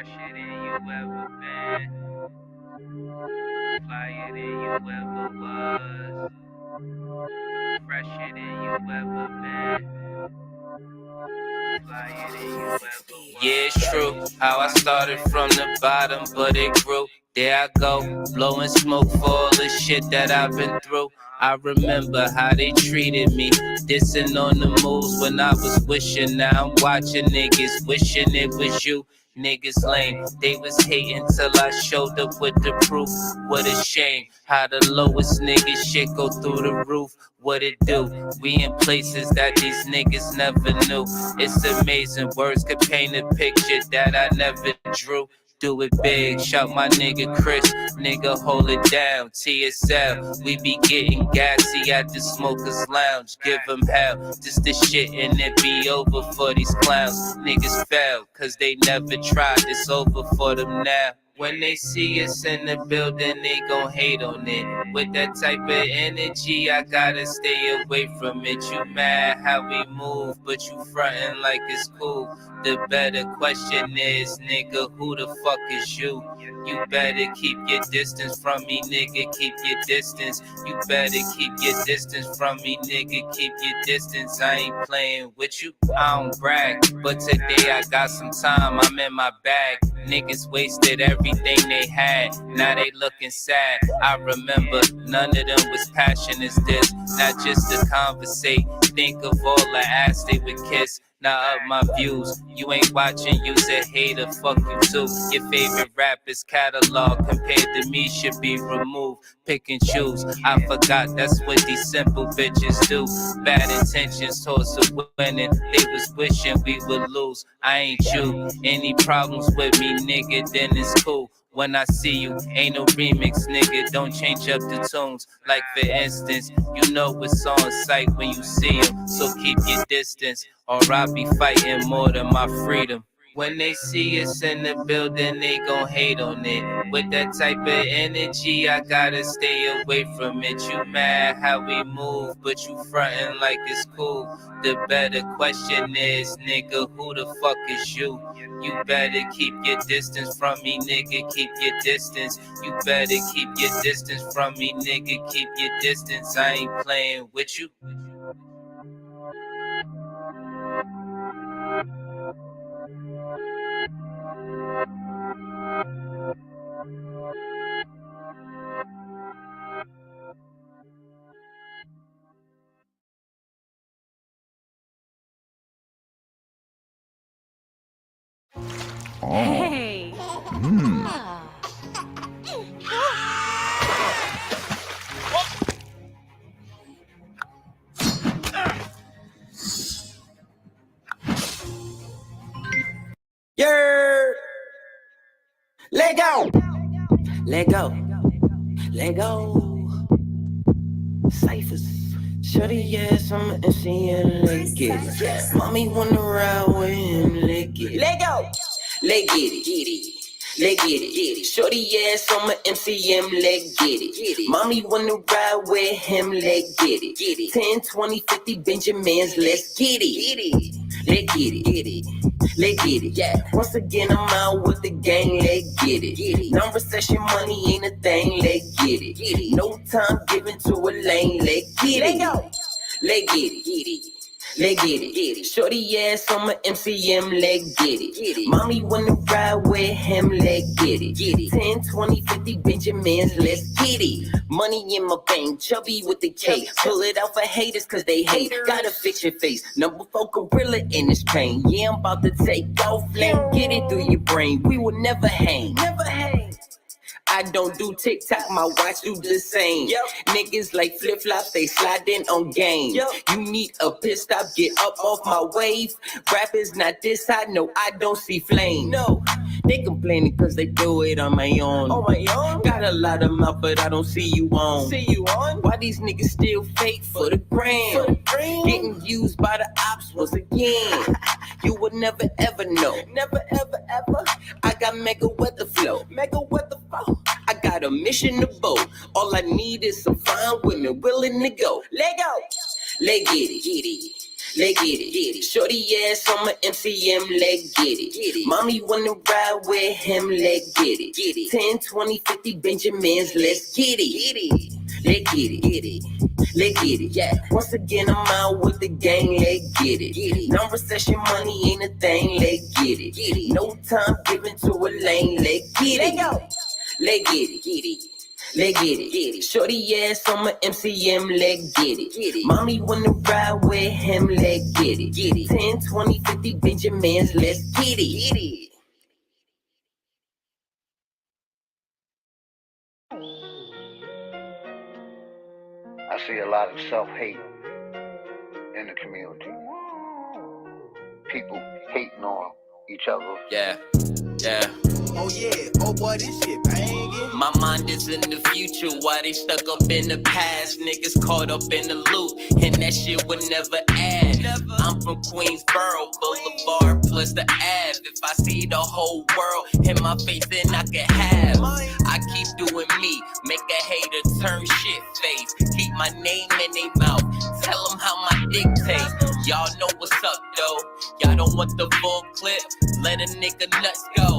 Fresher than you ever been. Flyer than you ever was. Fresher than you ever been. Flyer than you ever was. Yeah, it's true. How I started from the bottom, but it grew. There I go, blowing smoke for all the shit that I've been through. I remember how they treated me, dissing on the moves when I was wishing. Now I'm watching niggas wishing it was you. Niggas lame, they was hating till I showed up with the proof. What a shame, how the lowest niggas shit go through the roof. What it do? We in places that these niggas never knew. It's amazing, words could paint a picture that I never drew. Do it big, shout my nigga Chris, nigga hold it down, TSL, we be getting gassy at the smokers lounge, give them hell, just the shit and it be over for these clowns, niggas fail, cause they never tried, it's over for them now. When they see us in the building, they gon' hate on it. With that type of energy, I gotta stay away from it. You mad how we move, but you frontin' like it's cool. The better question is, nigga, who the fuck is you? You better keep your distance from me, nigga, keep your distance. You better keep your distance from me, nigga, keep your distance. I ain't playing with you, I don't brag. But today I got some time, I'm in my bag. Niggas wasted everything they had, now they looking sad. I remember none of them was passionate as this, not just to conversate. Think of all the ass they would kiss. Now up my views, you ain't watching, you's a hater, fuck you too. Your favorite rapper's catalog compared to me should be removed. Pick and choose, I forgot that's what these simple bitches do. Bad intentions towards the winning, they was wishing we would lose. I ain't you, any problems with me nigga, then it's cool. When I see you, ain't no remix, nigga, don't change up the tunes. Like for instance, you know it's on sight when you see him, so keep your distance, or I'll be fighting more than my freedom. When they see us in the building, they gon' hate on it. With that type of energy, I gotta stay away from it. You mad how we move, but you frontin' like it's cool. The better question is, nigga, who the fuck is you? You better keep your distance from me, nigga, keep your distance. You better keep your distance from me, nigga, keep your distance. I ain't playing with you. Hey. Yeah. Let go. Let go. Let go. Cyphaz. Shorty ass, I'm an MC and let get it. Mommy wanna ride with him, let get it. Let go. Let get it. Let get it. Shorty ass on my MCM, let get it. Mommy wanna ride with him, let get it. 10, 20, 50 Benjamins, let's get it. Let get it. Let get it. Yeah. Once again, I'm out with the gang, let get it. Non-recession money ain't a thing, let get it. No time given to a lane, let get it. Let get it. Let get it. Shorty ass on my MCM, let get it. Mommy wanna ride with him, let get it. 10, 20, 50 Benjamins, let's get it. Money in my bank, chubby with the K. Pull it out for haters cause they hate. Gotta fix your face, number 4 gorilla in this pain. Yeah, I'm about to take off, let get it through your brain. We will never hang. Never hang. I don't do TikTok, my watch do the same. Niggas like flip-flops, they sliding on game. You need a pit stop, get up off my wave. Rappers not this hot, no, I don't see flame. No, they complaining cause they do it on my own. On my own? Got a lot of mouth, but I don't see you on. See you on? Why these niggas still fake for the gram? Getting used by the ops once again. You would never ever know. Never ever ever. I got mega weather flow. Mega weather flow. I got a mission to boat. All I need is some fine women willing to go. Let go. Let get it. Let get it. Shorty ass on my MCM, let get it. Mommy wanna ride with him, let get it. 10, 20, 50 Benjamins, let's get it. Let get it. Let get it, yeah. Once again, I'm out with the gang, let get it. Non-recession money ain't a thing, let get it. No time given to a lane, let get it. Let get it. Let get it. Shorty ass on my MCM, let get it. Mommy wanna ride with him, let get it. 10, 20, 50 Benjamins, let's get it. I see a lot of self-hate in the community. People hating on each other. Yeah. Oh yeah, oh boy, this shit banging. My mind is in the future, why they stuck up in the past? Niggas caught up in the loop, and that shit would never add. I'm from Queensboro, Boulevard plus the Ave. If I see the whole world in my face, then I can have. I keep doing me, make a hater turn shit face. Keep my name in their mouth, tell them how my dick tastes. Y'all know what's up though, y'all don't want the full clip, let a nigga nuts go.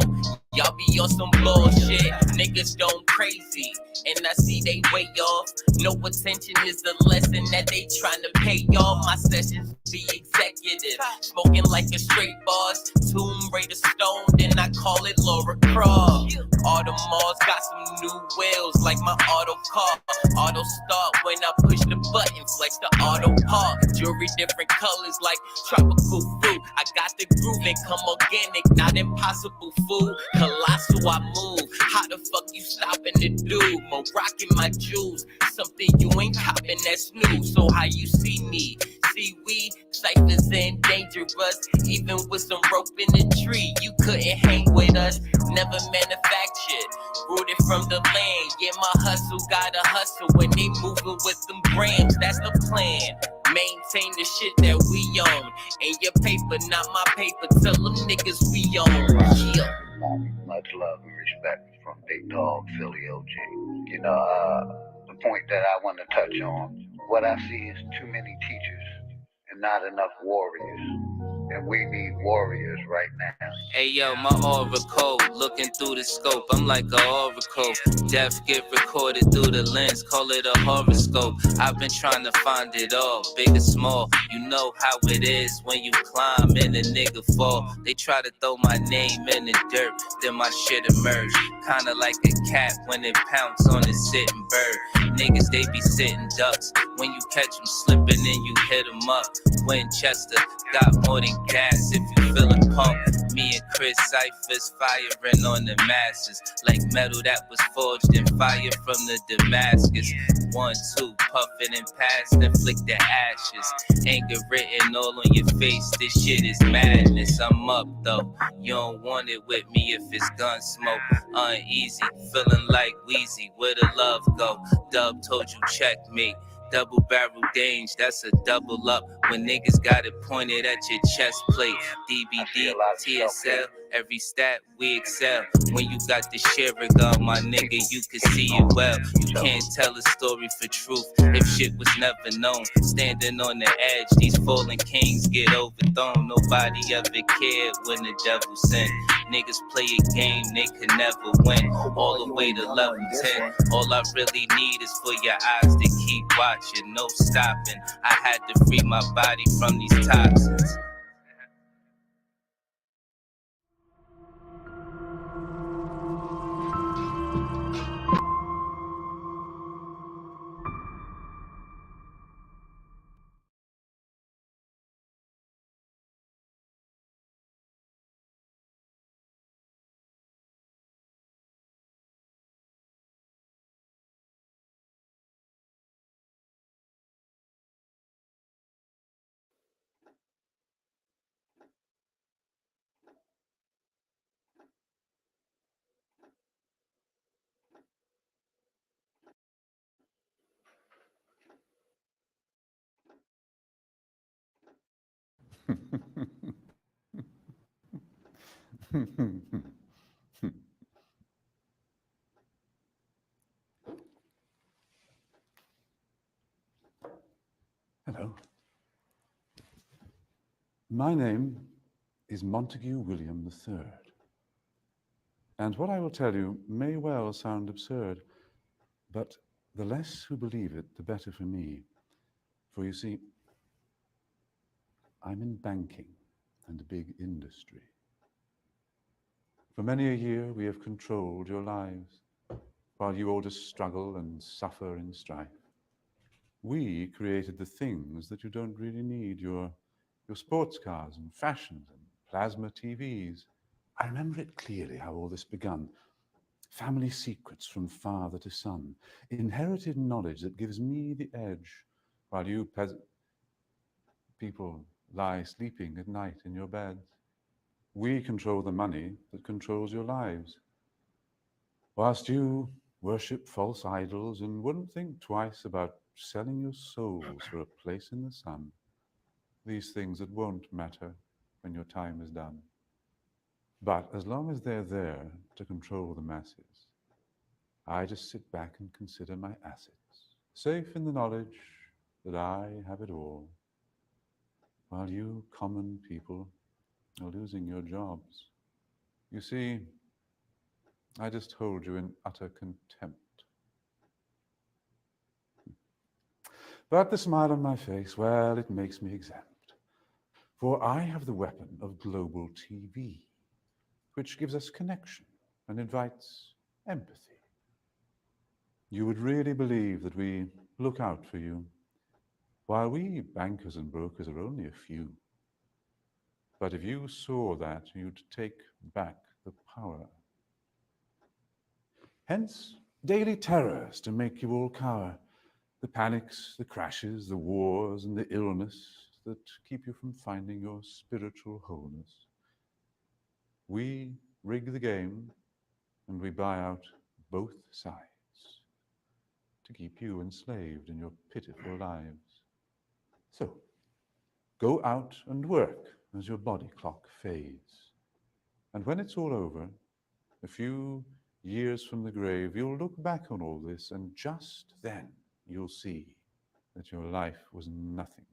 Y'all be on some bullshit, niggas don't crazy, and I see they way off. No attention is the lesson that they tryna pay y'all. My sessions be executive, smoking like a straight boss. Tomb Raider stone, then I call it Laura Croft. All the malls got some new wheels, like my auto car. Auto start when I push the button, flex the auto park. Jewelry different colors like tropical fruit. I got the groove and come organic, not impossible food. Colossal, I move. How the fuck you stopping to do? Moroccan my jewels, something you ain't copping that's new. So how you see me? See we ciphers and dangerous. Even with some rope in the tree, you couldn't hang with us. Never manufactured, rooted from the land. Yeah, my hustle gotta hustle when they moving with them grams. That's the plan. Maintain the shit that we own. And your paper, not my paper. Tell them niggas we own. Yeah. Much love and respect from Big Dog, Philly OG. You know, the point that I want to touch on, what I see is too many teachers and not enough warriors. And we need warriors right now. Hey yo, my aura cold, looking through the scope, I'm like a oracle. Death get recorded through the lens, call it a horoscope. I've been trying to find it all, big and small. You know how it is when you climb and a nigga fall. They try to throw my name in the dirt, then my shit emerge. Kinda like a cat when it pounce on a sitting bird. Niggas, they be sitting ducks. When you catch them slipping and you hit them up. Winchester got more than gas if you feelin' punk. Me and chriscyphaz firing on the masses. Like metal that was forged in fire from the Damascus. 1, 2, puffin' and pass, then flick the ashes. Anger written all on your face, this shit is madness. I'm up though, you don't want it with me if it's gun smoke. Uneasy, feeling like Wheezy, where the love go? Dub told you checkmate. Double barrel dange, that's a double up. When niggas got it pointed at your chest plate. DBD, TSL, every stat we excel. When you got the sharing gun, my nigga, you can see it well. You can't tell a story for truth if shit was never known. Standing on the edge, these fallen kings get overthrown. Nobody ever cared when the devil sinned. Niggas play a game they could never win. All the way to level 10. All I really need is for your eyes to keep watching, no stopping. I had to free my body from these toxins. Hello. My name is Montague William III, and what I will tell you may well sound absurd, but the less who believe it, the better for me. For you see, I'm in banking and big industry. For many a year we have controlled your lives, while you all just struggle and suffer in strife. We created the things that you don't really need, your sports cars and fashions and plasma TVs. I remember it clearly how all this begun. Family secrets from father to son, inherited knowledge that gives me the edge, while you people lie sleeping at night in your beds. We control the money that controls your lives, whilst you worship false idols and wouldn't think twice about selling your souls for a place in the sun. These things that won't matter when your time is done. But as long as they're there to control the masses, I just sit back and consider my assets, safe in the knowledge that I have it all, while you common people are losing your jobs. You see, I just hold you in utter contempt. But the smile on my face, well, it makes me exempt. For I have the weapon of global TV, which gives us connection and invites empathy. You would really believe that we look out for you, while we bankers and brokers are only a few. But if you saw that, you'd take back the power. Hence, daily terrors to make you all cower. The panics, the crashes, the wars, and the illness that keep you from finding your spiritual wholeness. We rig the game, and we buy out both sides to keep you enslaved in your pitiful lives. So, go out and work as your body clock fades. And when it's all over, a few years from the grave, you'll look back on all this, and just then you'll see that your life was nothing,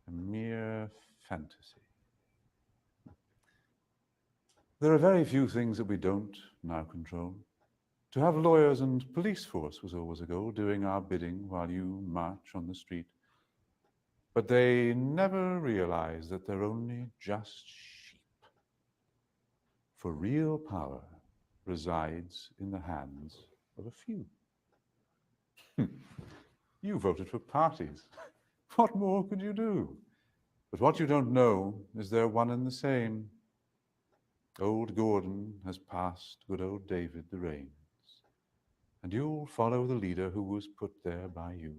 a mere fantasy. There are very few things that we don't now control. To have lawyers and police force was always a goal, doing our bidding while you march on the street. But they never realize that they're only just sheep. For real power resides in the hands of a few. You voted for parties. What more could you do? But what you don't know is they're one and the same. Old Gordon has passed good old David the reins, and you'll follow the leader who was put there by you.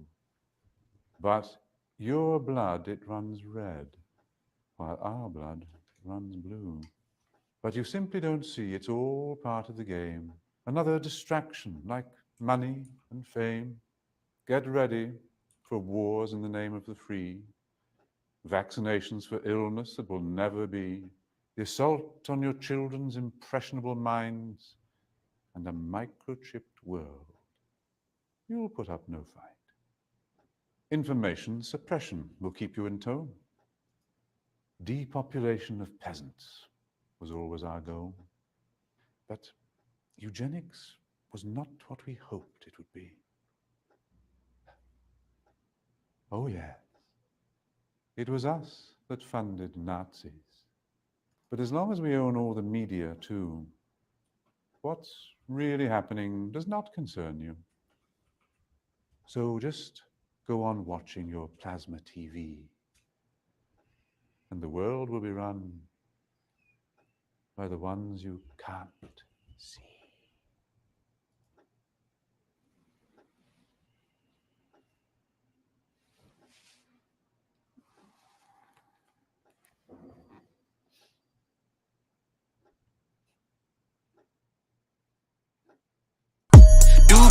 But your blood, it runs red, while our blood runs blue. But you simply don't see it's all part of the game. Another distraction, like money and fame. Get ready for wars in the name of the free, vaccinations for illness that will never be, the assault on your children's impressionable minds, and a microchipped world. You'll put up no fight. Information suppression will keep you in tow. Depopulation of peasants was always our goal. But eugenics was not what we hoped it would be. Oh yes, it was us that funded Nazis. But as long as we own all the media too, what's really happening does not concern you. So just go on watching your plasma TV, and the world will be run by the ones you can't see.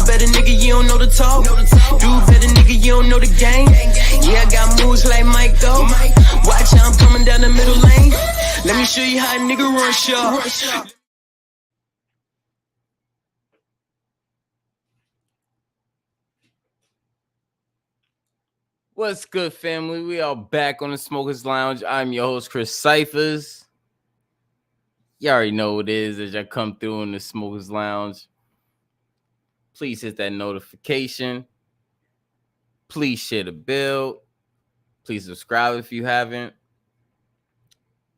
Better nigga, you don't know the talk. Do better nigga, you don't know the game. Yeah, I got moves like Michael. Watch how I'm coming down the middle lane. Let me show you how a nigga run shop. What's good, family? We are back on the Smokers Lounge. I'm your host, chriscyphaz. You already know what it is as I come through in the Smokers Lounge. Please hit that notification. Please share the build. Please subscribe if you haven't.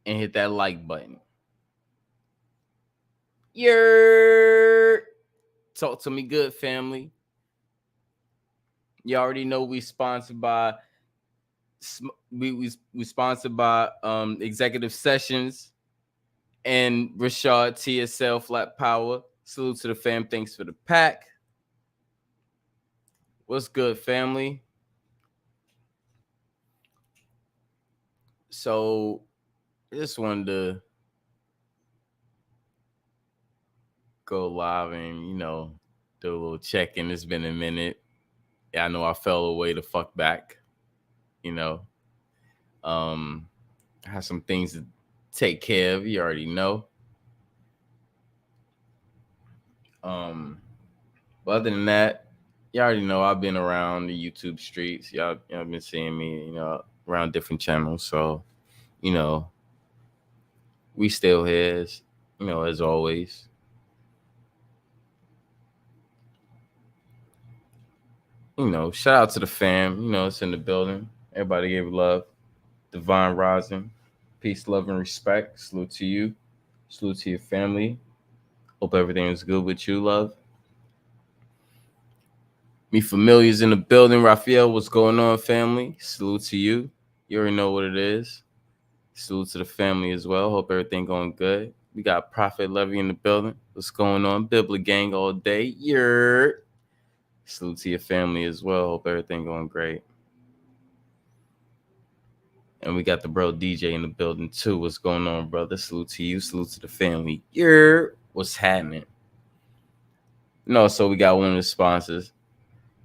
And hit that like button. Talk to me good, family. You already know we sponsored by sponsored by Executive Sessions and Rashard TSL Flat Power. Salute to the fam. Thanks for the pack. What's good, family? So, I just wanted to go live and, do a little check-in. It's been a minute. Yeah, I know I fell away the fuck back. I have some things to take care of. You already know. But other than that, you already know I've been around the YouTube streets. Y'all been seeing me, around different channels. So, we still here, as always. Shout out to the fam. It's in the building. Everybody gave love. Divine Rising. Peace, love, and respect. Salute to you. Salute to your family. Hope everything is good with you, love. Me familiars in the building. Raphael, what's going on, family? Salute to you. You already know what it is. Salute to the family as well. Hope everything going good. We got Prophet Levy in the building. What's going on? Bibla gang all day. Salute to your family as well. Hope everything going great. And we got the bro DJ in the building too. What's going on, brother? Salute to you. Salute to the family. What's happening? So we got one of the sponsors,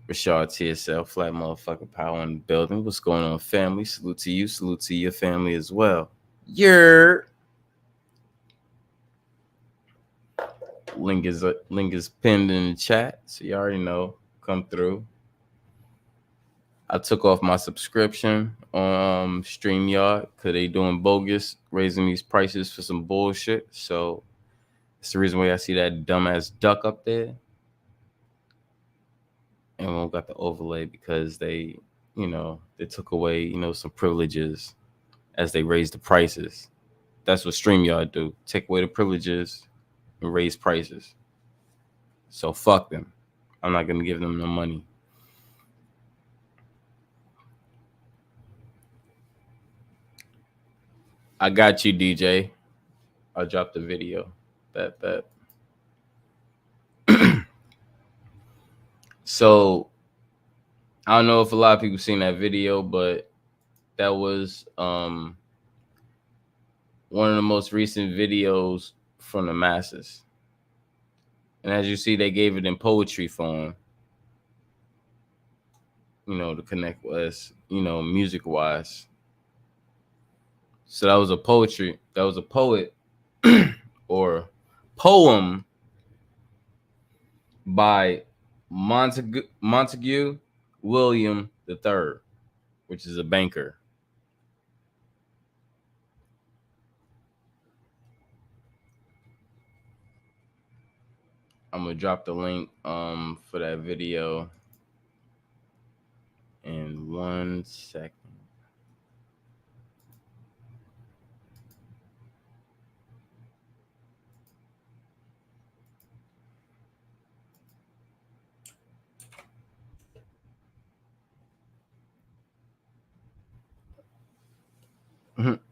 Rashard TSL, Flat Motherfucking Power in the building. What's going on, family? Salute to you. Salute to your family as well. Link is pinned in the chat, so you already know. Come through. I took off my subscription on StreamYard because they doing bogus, raising these prices for some bullshit. So it's the reason why I see that dumbass duck up there. And we don't got the overlay because they took away, some privileges as they raised the prices. That's what StreamYard do. Take away the privileges and raise prices. So fuck them. I'm not going to give them no money. I got you, DJ. I dropped the video. That. So I don't know if a lot of people seen that video, but that was one of the most recent videos from the masses. And as you see, they gave it in poetry form, to connect with us, music wise. So that was a poet or poem by Montague William III, which is a banker. I'm gonna drop the link for that video in 1 second.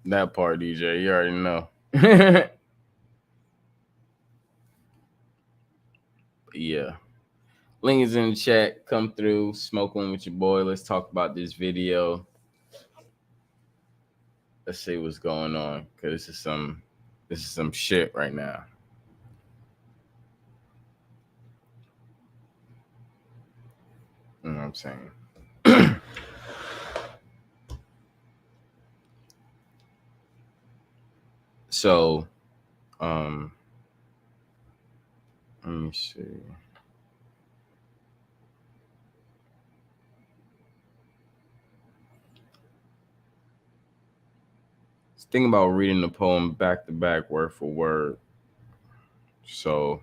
That part, DJ, you already know. Yeah. Link is in the chat. Come through, smoke one with your boy. Let's talk about this video. Let's see what's going on, because this is some shit right now. You know what I'm saying? So, let me see. Think about reading the poem back to back, word for word. So,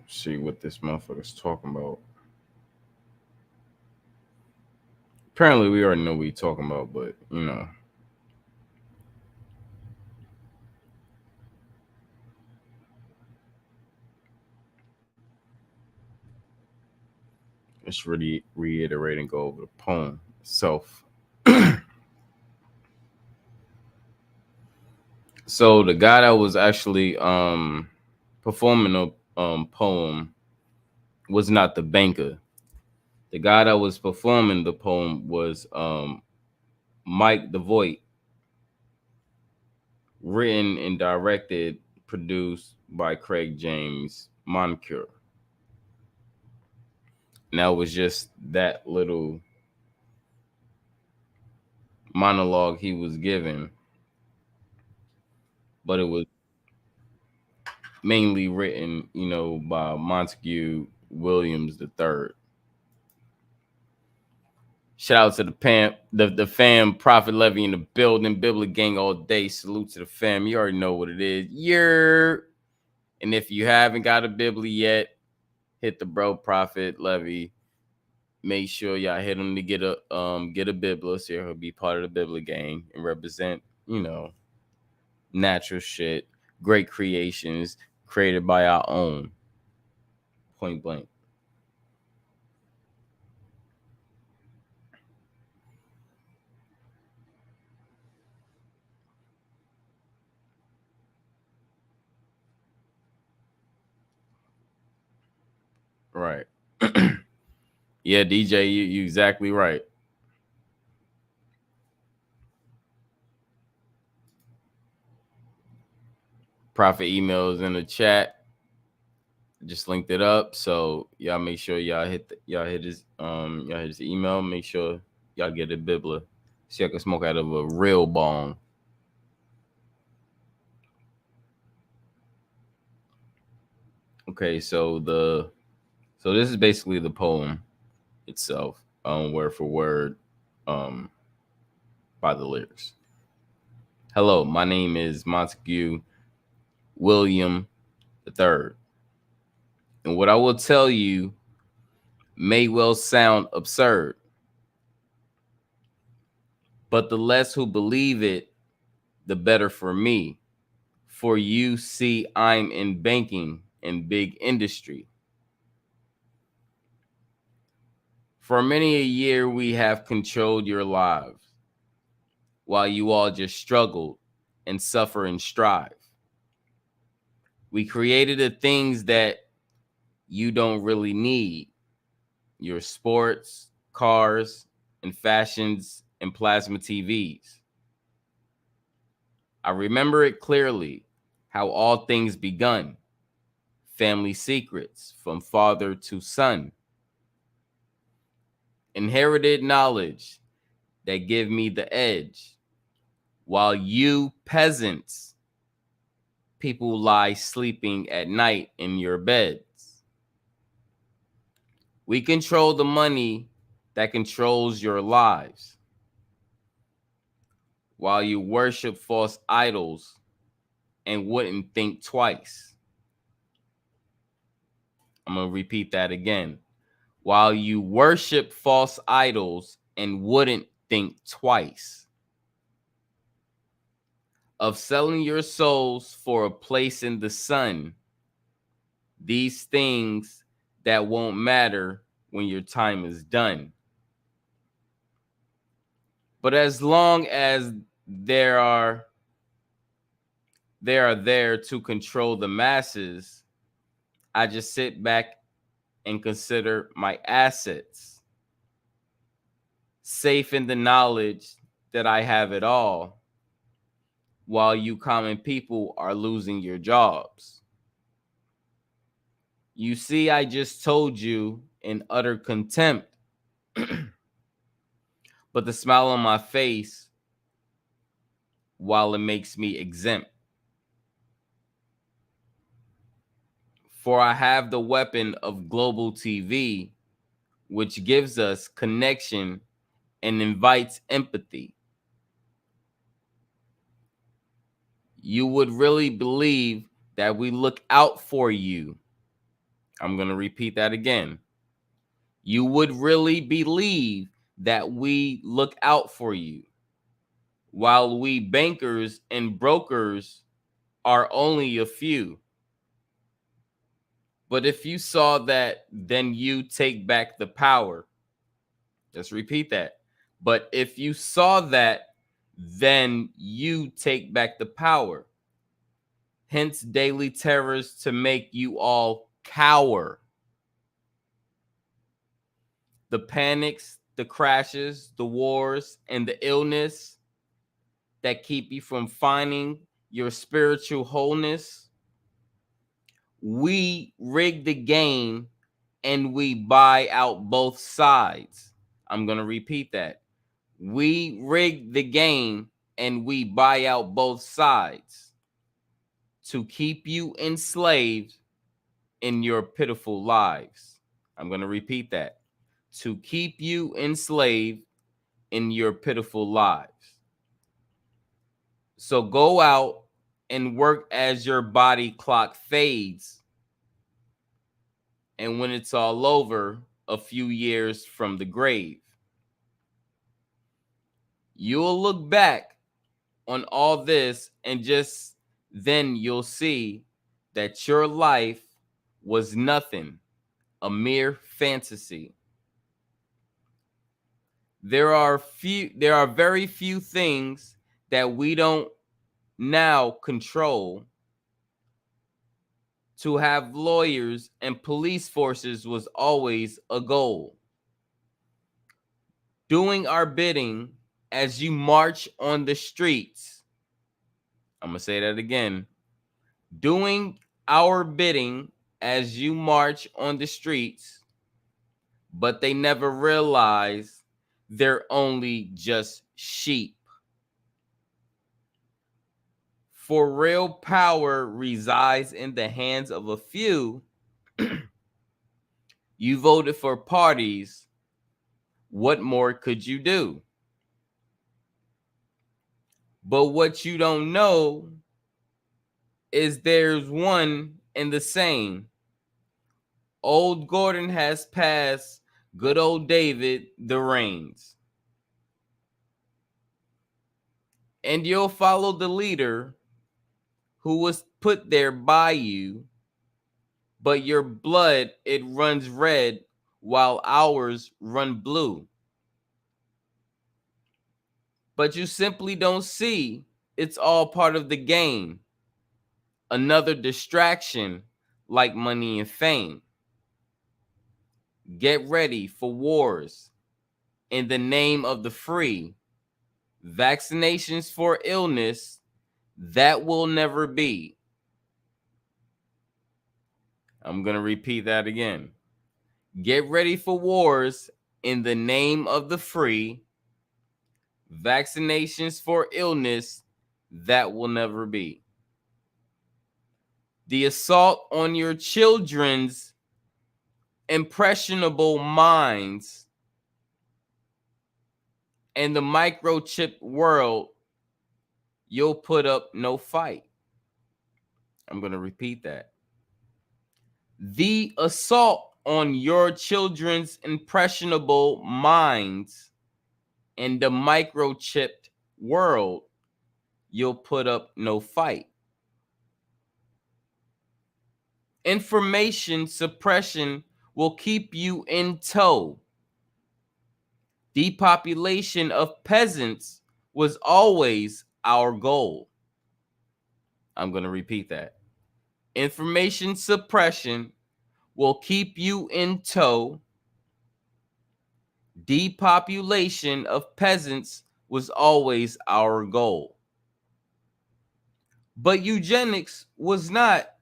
see what this motherfucker's talking about. Apparently, we already know what he's talking about, but you know. Let's really reiterate and go over the poem itself. So the guy that was actually performing the poem was not the banker. The guy that was performing the poem was Mike DeVoit, written and directed, produced by Craig James Moncure. And that was just that little monologue he was given, but it was mainly written, you know, by Montague Williams III. Shout out to the fam, Prophet Levy in the building, Bibli Gang all day. Salute to the fam. You already know what it is. And if you haven't got a Bibli yet, hit the bro Prophet Levy. Make sure y'all hit him to get a Bibli, so he'll be part of the Bibli Gang and represent, you know, natural shit, great creations created by our own. Point blank. Right. Yeah, DJ, you exactly right. Prophet emails in the chat. Just linked it up, so y'all make sure y'all hit his email. Make sure y'all get a Bibla so y'all can smoke out of a real bong. Okay, so this is basically the poem itself, word for word, by the lyrics. Hello, my name is Montague William III, and what I will tell you may well sound absurd, but the less who believe it, the better for me. For you see, I'm in banking and big industry. For many a year, we have controlled your lives while you all just struggled and suffer and strive. We created the things that you don't really need: your sports, cars, and fashions, and plasma TVs. I remember it clearly how all things begun. Family secrets from father to son. Inherited knowledge that give me the edge. While you peasants, people lie sleeping at night in your beds. We control the money that controls your lives. While you worship false idols and wouldn't think twice. I'm going to repeat that again. While you worship false idols and wouldn't think twice. Of selling your souls for a place in the sun. These things that won't matter when your time is done. But as long as they are there to control the masses, I just sit back and consider my assets, safe in the knowledge that I have it all, while you common people are losing your jobs. You see, I just told you in utter contempt, but the smile on my face, while it makes me exempt. For I have the weapon of global TV, which gives us connection and invites empathy. You would really believe that we look out for you. I'm going to repeat that again. You would really believe that we look out for you, while we bankers and brokers are only a few. But if you saw that, then you take back the power. Let's repeat that. But if you saw that, then you take back the power. Hence daily terrors to make you all cower. The panics, the crashes, the wars, and the illness that keep you from finding your spiritual wholeness. We rig the game and we buy out both sides. I'm going to repeat that. We rig the game and we buy out both sides to keep you enslaved in your pitiful lives. I'm going to repeat that. To keep you enslaved in your pitiful lives. So go out and work as your body clock fades. And when it's all over, a few years from the grave, you'll look back on all this and just then you'll see that your life was nothing, a mere fantasy. There are very few things that we don't now control. To have lawyers and police forces was always a goal. Doing our bidding as you march on the streets. I'm going to say that again. Doing our bidding as you march on the streets, but they never realize they're only just sheep. For real power resides in the hands of a few. You voted for parties. What more could you do? But what you don't know is there's one and the same. Old Gordon has passed good old David the reins. And you'll follow the leader who was put there by you, but your blood, it runs red while ours run blue. But you simply don't see it's all part of the game. Another distraction like money and fame. Get ready for wars in the name of the free. Vaccinations for illness that will never be. I'm going to repeat that again. Get ready for wars in the name of the free. Vaccinations for illness that will never be. The assault on your children's impressionable minds and the microchip world, you'll put up no fight. I'm going to repeat that. The assault on your children's impressionable minds and the microchipped world, you'll put up no fight. Information suppression will keep you in tow. Depopulation of peasants was always our goal. I'm going to repeat that. Information suppression will keep you in tow. Depopulation of peasants was always our goal. But eugenics was not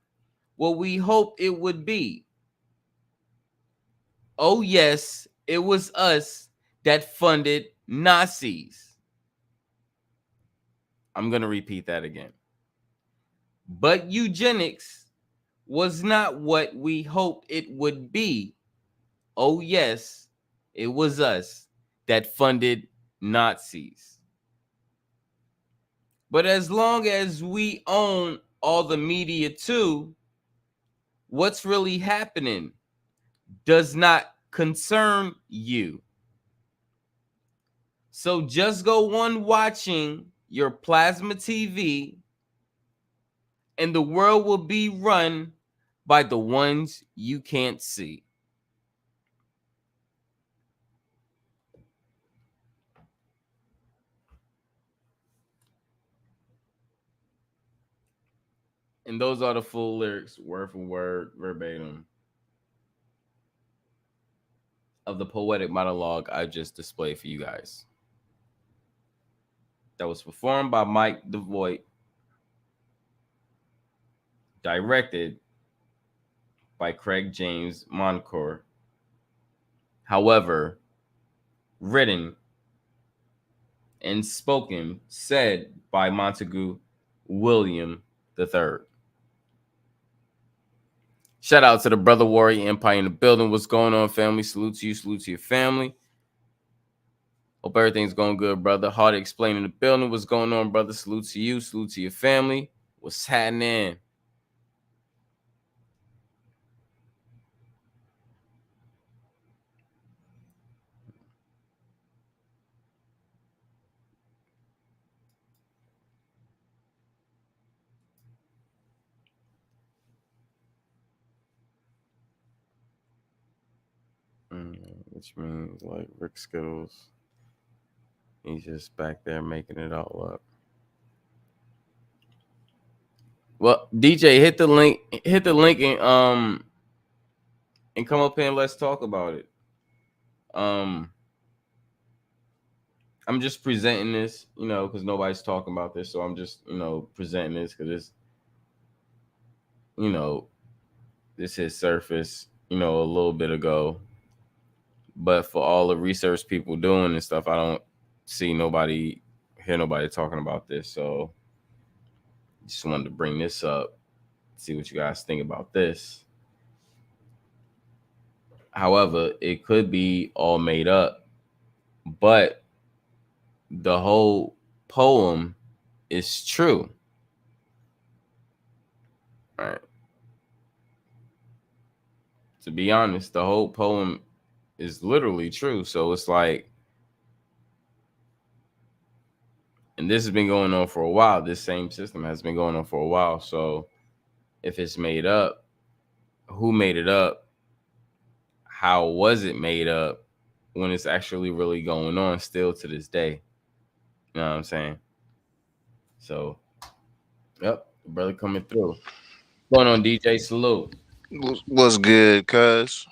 what we hoped it would be. Oh yes, it was us that funded Nazis. I'm going to repeat that again. But eugenics was not what we hoped it would be. Oh yes, it was us that funded Nazis. But as long as we own all the media too, what's really happening does not concern you. So just go on watching your plasma TV, and the world will be run by the ones you can't see. And those are the full lyrics, word for word, verbatim, of the poetic monologue I just displayed for you guys. That was performed by Mike DeVoit, directed by Craig James Moncourt. However, written and spoken, said by Montague William III. Shout out to the Brother Warrior Empire in the building. What's going on, family? Salute to you. Salute to your family. Hope everything's going good, brother. Hard to explain in the building. What's going on, brother? Salute to you. Salute to your family. What's happening? Which means like Rick Skittles. He's just back there making it all up. Well, DJ, hit the link and come up here and let's talk about it. I'm just presenting this, because nobody's talking about this, so I'm just, presenting this because it's, this hit surface, a little bit ago. But for all the research people doing and stuff, I don't hear nobody talking about this. So just wanted to bring this up, see what you guys think about this. However, it could be all made up, but the whole poem is true. All right. To be honest, the whole poem is literally true. So it's like, and this has been going on for a while. This same system has been going on for a while. So if it's made up, who made it up? How was it made up when it's actually really going on still to this day? You know what I'm saying? So, yep, the brother coming through. What's going on, DJ? Salute. What's good, cuz?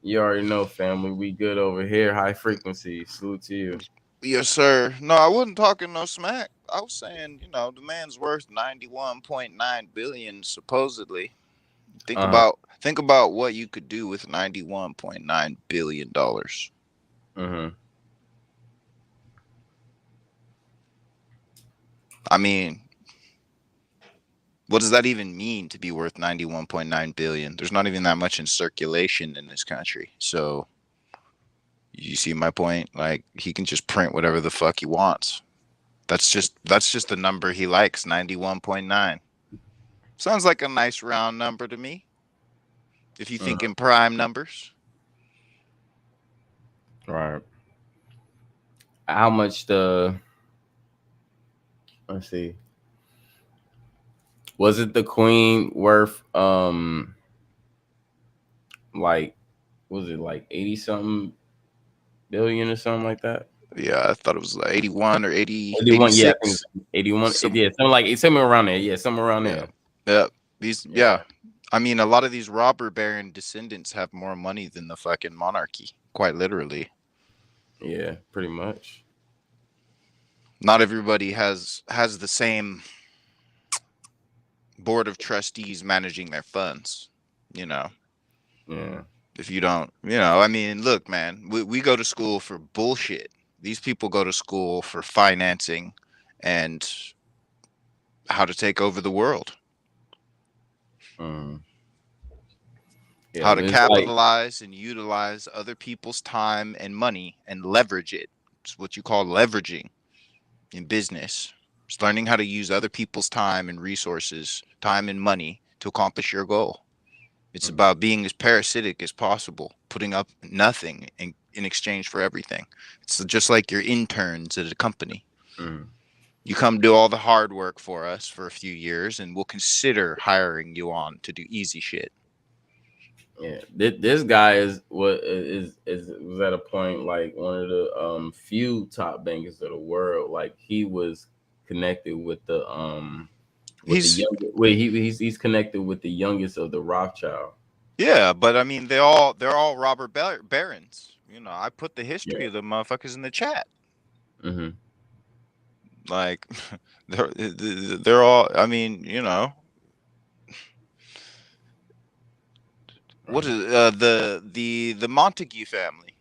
You already know, family. We good over here. High frequency. Salute to you. Yes, sir. No, I wasn't talking no smack. I was saying, the man's worth 91.9 billion supposedly. Think about what you could do with 91.9 billion dollars. I mean, what does that even mean to be worth 91.9 billion? There's not even that much in circulation in this country. So you see my point? Like, he can just print whatever the fuck he wants. That's just the number he likes, 91.9. Sounds like a nice round number to me. If you think in prime numbers. Right. How much let's see. Was it the Queen worth like, was it like 80 something billion or something like that? Yeah, I thought it was like 81 or 80. 81, 86. yeah, I think 81. Something around there. Yeah, somewhere around there. Yeah. I mean, a lot of these robber baron descendants have more money than the fucking monarchy, quite literally. Yeah, pretty much. Not everybody has the same board of trustees managing their funds, Yeah. If you don't, I mean, look, man, we go to school for bullshit. These people go to school for financing and how to take over the world. Yeah, how to capitalize and utilize other people's time and money and leverage it It's what you call leveraging in business. It's learning how to use other people's time and resources, time and money to accomplish your goal. It's about being as parasitic as possible, putting up nothing in exchange for everything. It's just like your interns at a company. You come do all the hard work for us for a few years, and we'll consider hiring you on to do easy shit. Yeah, this guy was at a point like one of the few top bankers of the world. Like he was connected with the he's connected with the youngest of the Rothschild. Yeah, but I mean they're all robber barons. You know, I put the history of the motherfuckers in the chat. Like they're all. I mean, you know. What is the Montague family?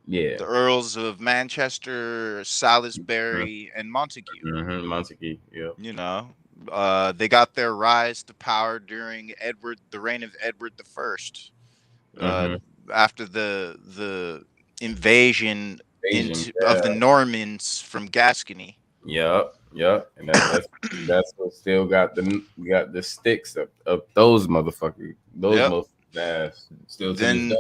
Yeah, the Earls of Manchester, Salisbury, and Montague. Montague. Yeah, You know, they got their rise to power during the reign of Edward the First. After the invasion of the Normans from Gascony. Yep, and that's what still got the sticks of those motherfuckers. Those most ass still to this day.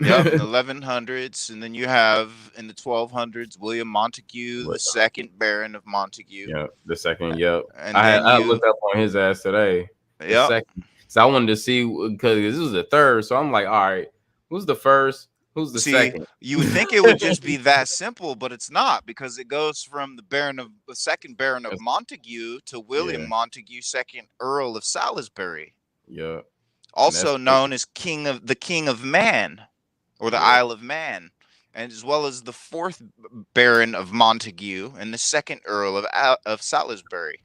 Yep, in the 1100s, and then you have in the 1200s William Montague, the second Baron of Montague. Yeah, the second. Yep, and I looked up on his ass today. Yeah, second. So I wanted to see because this was the third. So I'm like, all right, who's the first? Who's the second? You would think it would just be that simple, but it's not, because it goes from the second Baron of Montague to William Montague, second Earl of Salisbury. Yeah. Also known as King of Man, or the Isle of Man, and as well as the fourth Baron of Montague and the second Earl of Salisbury.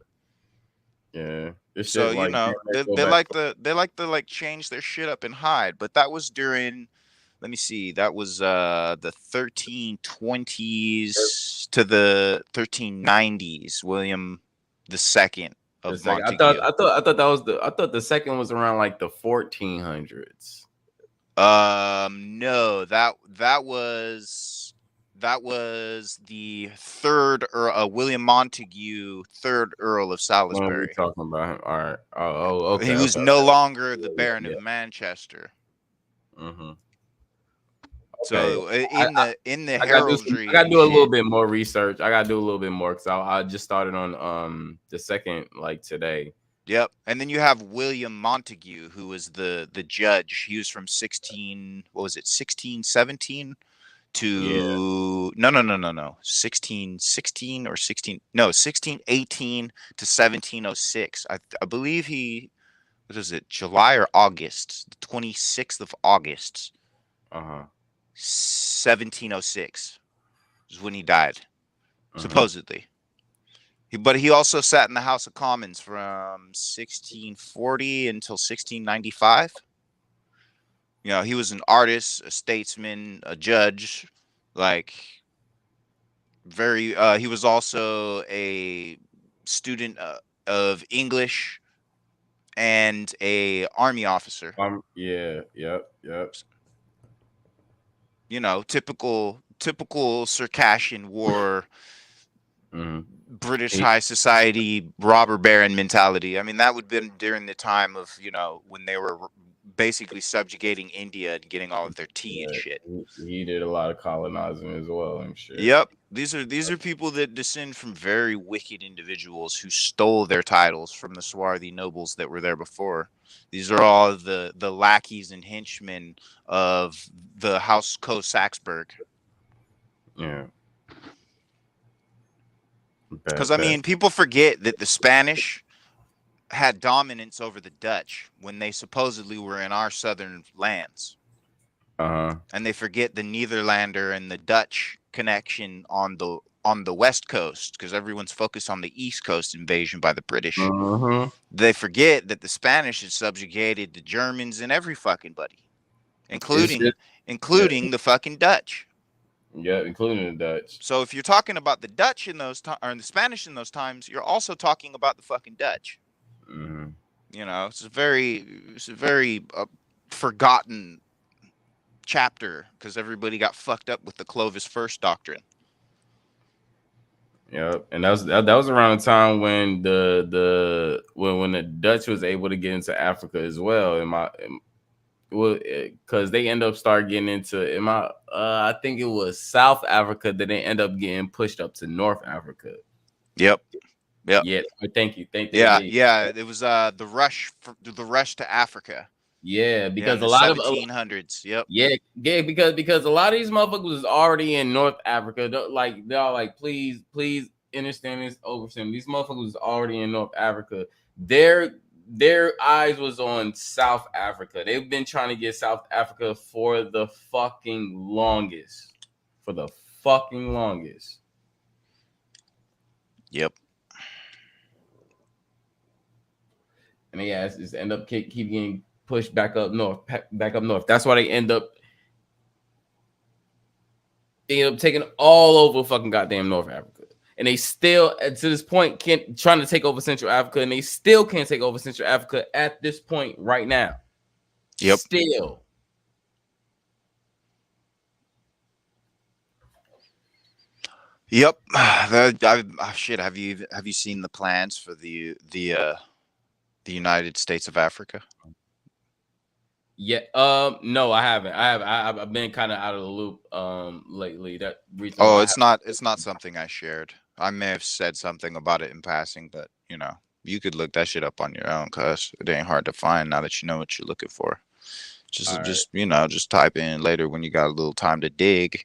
Yeah. So you know they like to change their shit up and hide, but that was during. Let me see. That was the 1320s to the 1390s. William the Second of Montague. I thought that was I thought the second was around like the 1400s. No, that was the third William Montague, third Earl of Salisbury. What are we talking about him? All right. Oh, okay. He was no longer the Baron of Manchester. So in the heraldry, I gotta do a little bit more research. I gotta do a little bit more because I just started on the second like today. Yep, and then you have William Montague, who was the judge. He was from 1617 to no 1618 to 1706. I believe what is it, July or August, the 26th of August. 1706 is when he died, supposedly. But he also sat in the House of Commons from 1640 until 1695. You know, he was an artist, a statesman, a judge, like he was also a student of English and a army officer. Yep. You know, typical Circassian war, British high society robber baron mentality. I mean, that would have been during the time of, you know, when they were basically subjugating India and getting all of their tea and shit. He did a lot of colonizing as well and shit. Yep. These are people that descend from very wicked individuals who stole their titles from the swarthy nobles that were there before. These are all the lackeys and henchmen of the House Saxburg. Yeah. Because I mean, people forget that the Spanish had dominance over the Dutch when they supposedly were in our southern lands. And they forget the Netherlander and the Dutch connection on the west coast, because everyone's focused on the east coast invasion by the British. They forget that the Spanish had subjugated the Germans and every fucking buddy, including the fucking Dutch. Yeah, including the Dutch. So if you're talking about the Dutch in those times, or the Spanish in those times, you're also talking about the fucking Dutch. You know, it's a very forgotten chapter, because everybody got fucked up with the Clovis First doctrine. Yep, and that was around the time when when the Dutch was able to get into Africa as well. Because they end up start getting into I think it was South Africa that they end up getting pushed up to North Africa. Yep. Yeah. Thank you. Yeah. It was the rush to Africa. Yeah, because in the a lot 1700s. Yep. Yeah, because a lot of these motherfuckers was already in North Africa. They're all like, please understand this over some. These motherfuckers was already in North Africa. Their eyes was on South Africa. They've been trying to get South Africa for the fucking longest. Yep. And they just end up keep getting pushed back up north. That's why they end up taking all over fucking goddamn North Africa. And they still, to this point, trying to take over Central Africa, and they still can't take over Central Africa at this point right now. Yep. Still. Yep. Shit. Have you seen the plans for the United States of Africa? Yeah. No, I haven't. I've been kind of out of the loop lately. That reason. Oh, it's not something I shared. I may have said something about it in passing, but you could look that shit up on your own, cause it ain't hard to find now that you know what you're looking for. Just type in later when you got a little time to dig.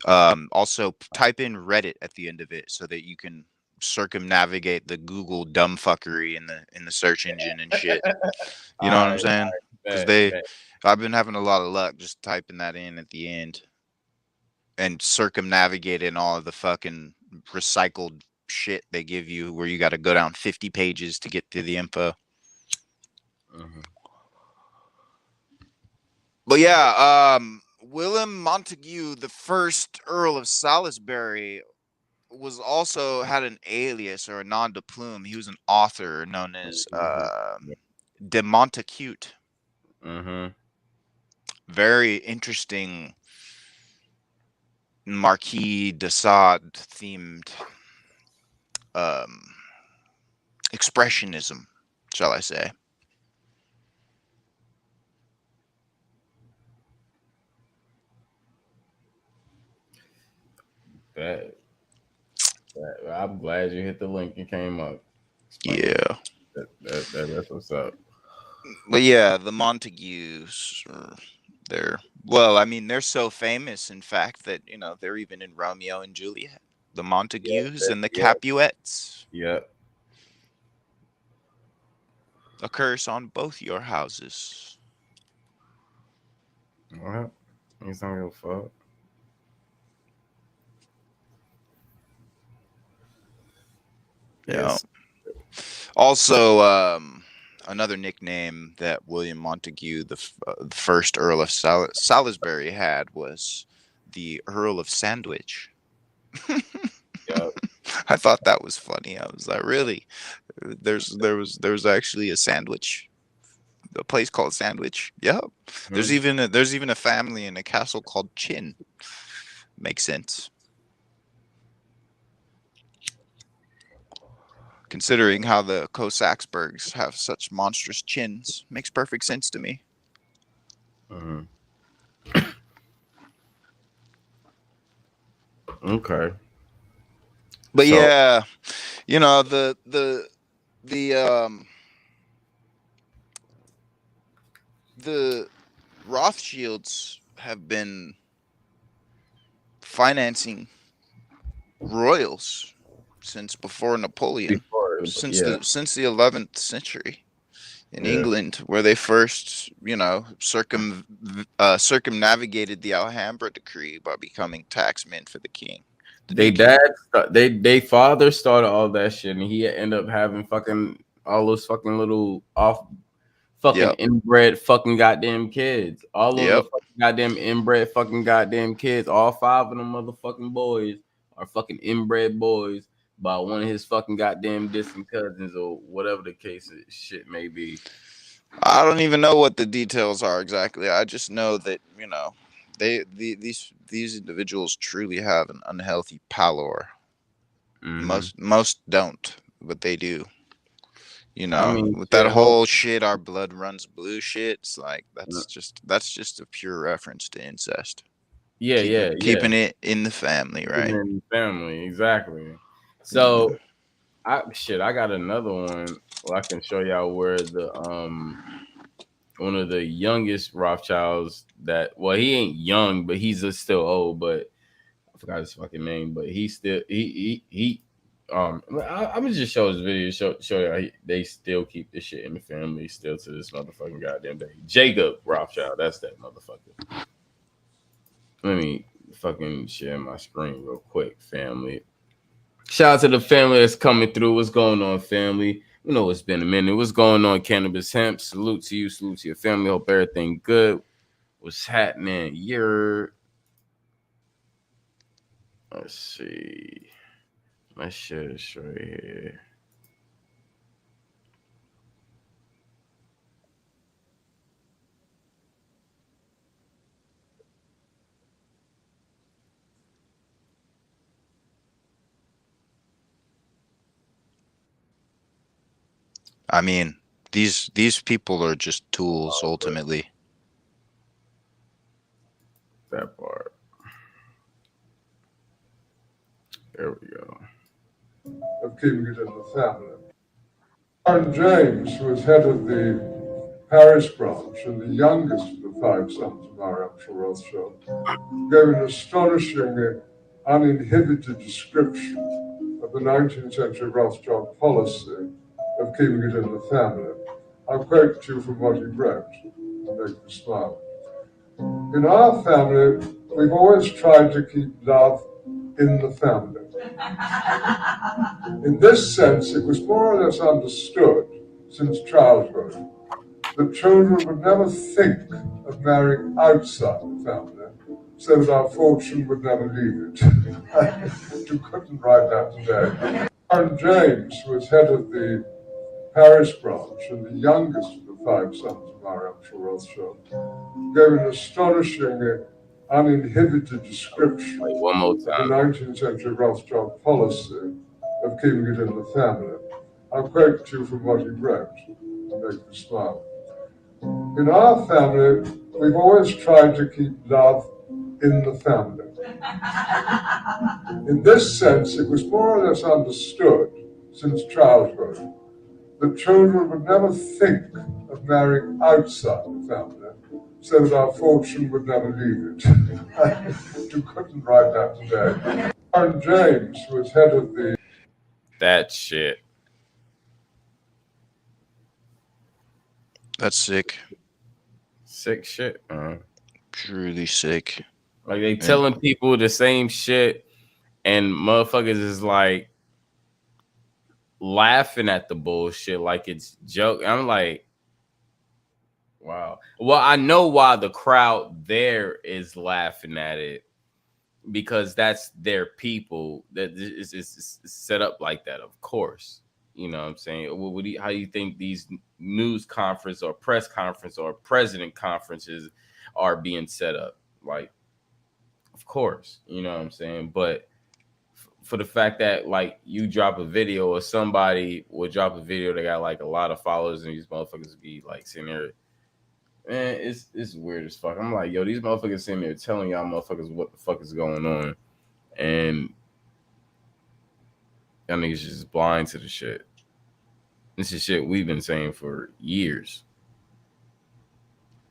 Also type in Reddit at the end of it so that you can circumnavigate the Google dumbfuckery in the search engine and shit. You know what I'm saying? Because I've been having a lot of luck just typing that in at the end and circumnavigating all of the fucking recycled shit they give you, where you got to go down 50 pages to get to the info. Mm-hmm. But yeah, Willem Montagu, the first Earl of Salisbury, was also had an alias or a nom de plume. He was an author known as de Montacute. Mm-hmm. Very interesting Marquis de Sade themed expressionism, shall I say. I'm glad you hit the link and came up. Yeah. That's what's up. But yeah, the Montagues, they're so famous, in fact, that they're even in Romeo and Juliet. The Montagues and the Capuets. Yep. A curse on both your houses. What? He's not gonna fuck. Yeah. Also, another nickname that William Montagu, the first Earl of Salisbury, had was the Earl of Sandwich. Yep. I thought that was funny. I was like, really? There was actually a place called Sandwich. Yep. Mm-hmm. There's even a family in a castle called Chin. Makes sense. Considering how the Cossacks have such monstrous chins, makes perfect sense to me. Mm-hmm. Okay. But yeah, the Rothschilds have been financing royals since before Napoleon, since the 11th century in England, where they first circumnavigated the Alhambra decree by becoming taxmen for the king. They father started all that shit, and he ended up having fucking all those fucking little inbred fucking goddamn kids. All of the fucking goddamn inbred fucking goddamn kids. All 5 of them motherfucking boys are fucking inbred boys by one of his fucking goddamn distant cousins or whatever the case shit may be. I don't even know what the details are exactly. I just know that these individuals truly have an unhealthy pallor. Most don't, but they do. You I know, mean, with that shit, whole shit, our blood runs blue shit. It's like that's just a pure reference to incest. yeah. Keeping it in the family, right? In family, exactly. So I got another one. Well, I can show y'all where the one of the youngest Rothschilds that, well, he ain't young, but he's still old, but I forgot his fucking name, but he still I'm gonna just show his video, show y'all they still keep this shit in the family still to this motherfucking goddamn day. Jacob Rothschild, that's that motherfucker. Let me fucking share my screen real quick, family. Shout out to the family that's coming through. What's going on, family? You know it's been a minute. What's going on, Cannabis Hemp? Salute to you, salute to your family. Hope everything good. What's happening? Let's see. My shit is right here. I mean, these people are just tools ultimately. That part. There we go. Of keeping it in the family. Aaron James, who was head of the Paris branch and the youngest of the 5 sons of our actual Rothschild, gave an astonishingly uninhibited description of the 19th century Rothschild policy of keeping it in the family. I'll quote to you from what he wrote and make you smile. In our family, we've always tried to keep love in the family. In this sense, it was more or less understood since childhood that children would never think of marrying outside the family, so that our fortune would never leave it. You couldn't write that today. Aaron James, who was head of the Paris branch and the youngest of the 5 sons of our actual Rothschild, gave an astonishingly uninhibited description One more of the time. 19th century Rothschild policy of keeping it in the family. I'll quote to you from what he wrote and make you smile. In our family, we've always tried to keep love in the family. In this sense, it was more or less understood since childhood that children would never think of marrying outside the family, so that our fortune would never leave it. You couldn't write that today. Aaron James, who was head of the... That shit. That's sick. Sick shit, man. Truly sick. Like they telling people the same shit, and motherfuckers is like laughing at the bullshit like it's joke. I'm like, wow. Well, I know why the crowd there is laughing at it, because that's their people. That is set up like that, of course. You know what I'm saying? How do you think these news conference or press conference or president conferences are being set up? Like, of course, you know what I'm saying? But for the fact that like you drop a video or somebody will drop a video that got like a lot of followers and these motherfuckers be like sitting there, man, it's weird as fuck. I'm like, yo, these motherfuckers sitting there telling y'all motherfuckers what the fuck is going on, and y'all niggas just blind to the shit. This is shit we've been saying for years.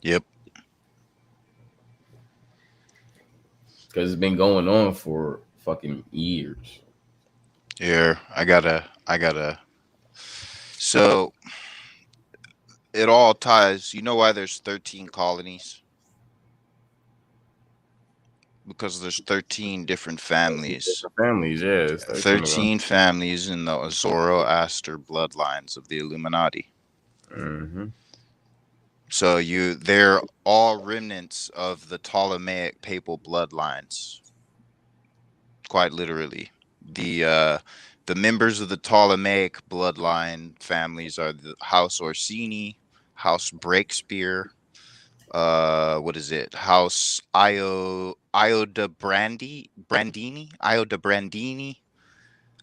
Yep. Because it's been going on for fucking years. Here, I gotta. So it all ties. You know why there's 13 colonies? Because there's 13 different families. Families, yeah. 13 families in the Zoroaster bloodlines of the Illuminati. Mm-hmm. So they're all remnants of the Ptolemaic papal bloodlines. Quite literally. The members of the Ptolemaic bloodline families are the House Orsini, House Breakspear, what is it? House Iodabrandini,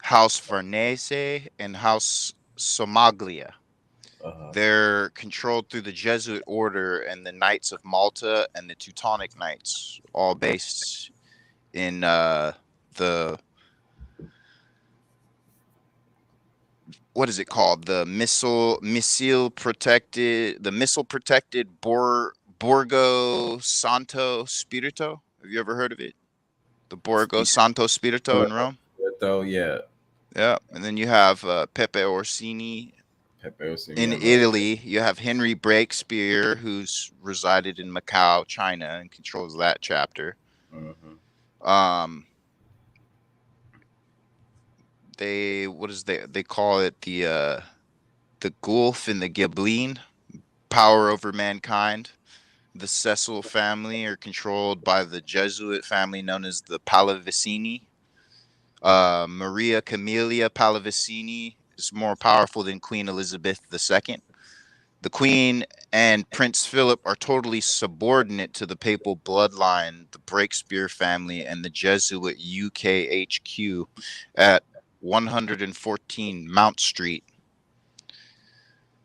House Farnese, and House Somaglia. They're controlled through the Jesuit order and the Knights of Malta and the Teutonic Knights, all based in the what is it called? The missile protected Borgo Santo Spirito. Have you ever heard of it? The Borgo Santo Spirito in Rome. Yeah. Yeah, and then you have Pepe Orsini. In Italy, you have Henry Breakspear, who's resided in Macau, China, and controls that chapter. They call it the Gulf and the Gibelline, power over mankind. The Cecil family are controlled by the Jesuit family known as the Pallavicini. Maria Camelia Pallavicini is more powerful than Queen Elizabeth II. The Queen and Prince Philip are totally subordinate to the papal bloodline, the Breakspear family, and the Jesuit UK HQ at 114 Mount Street.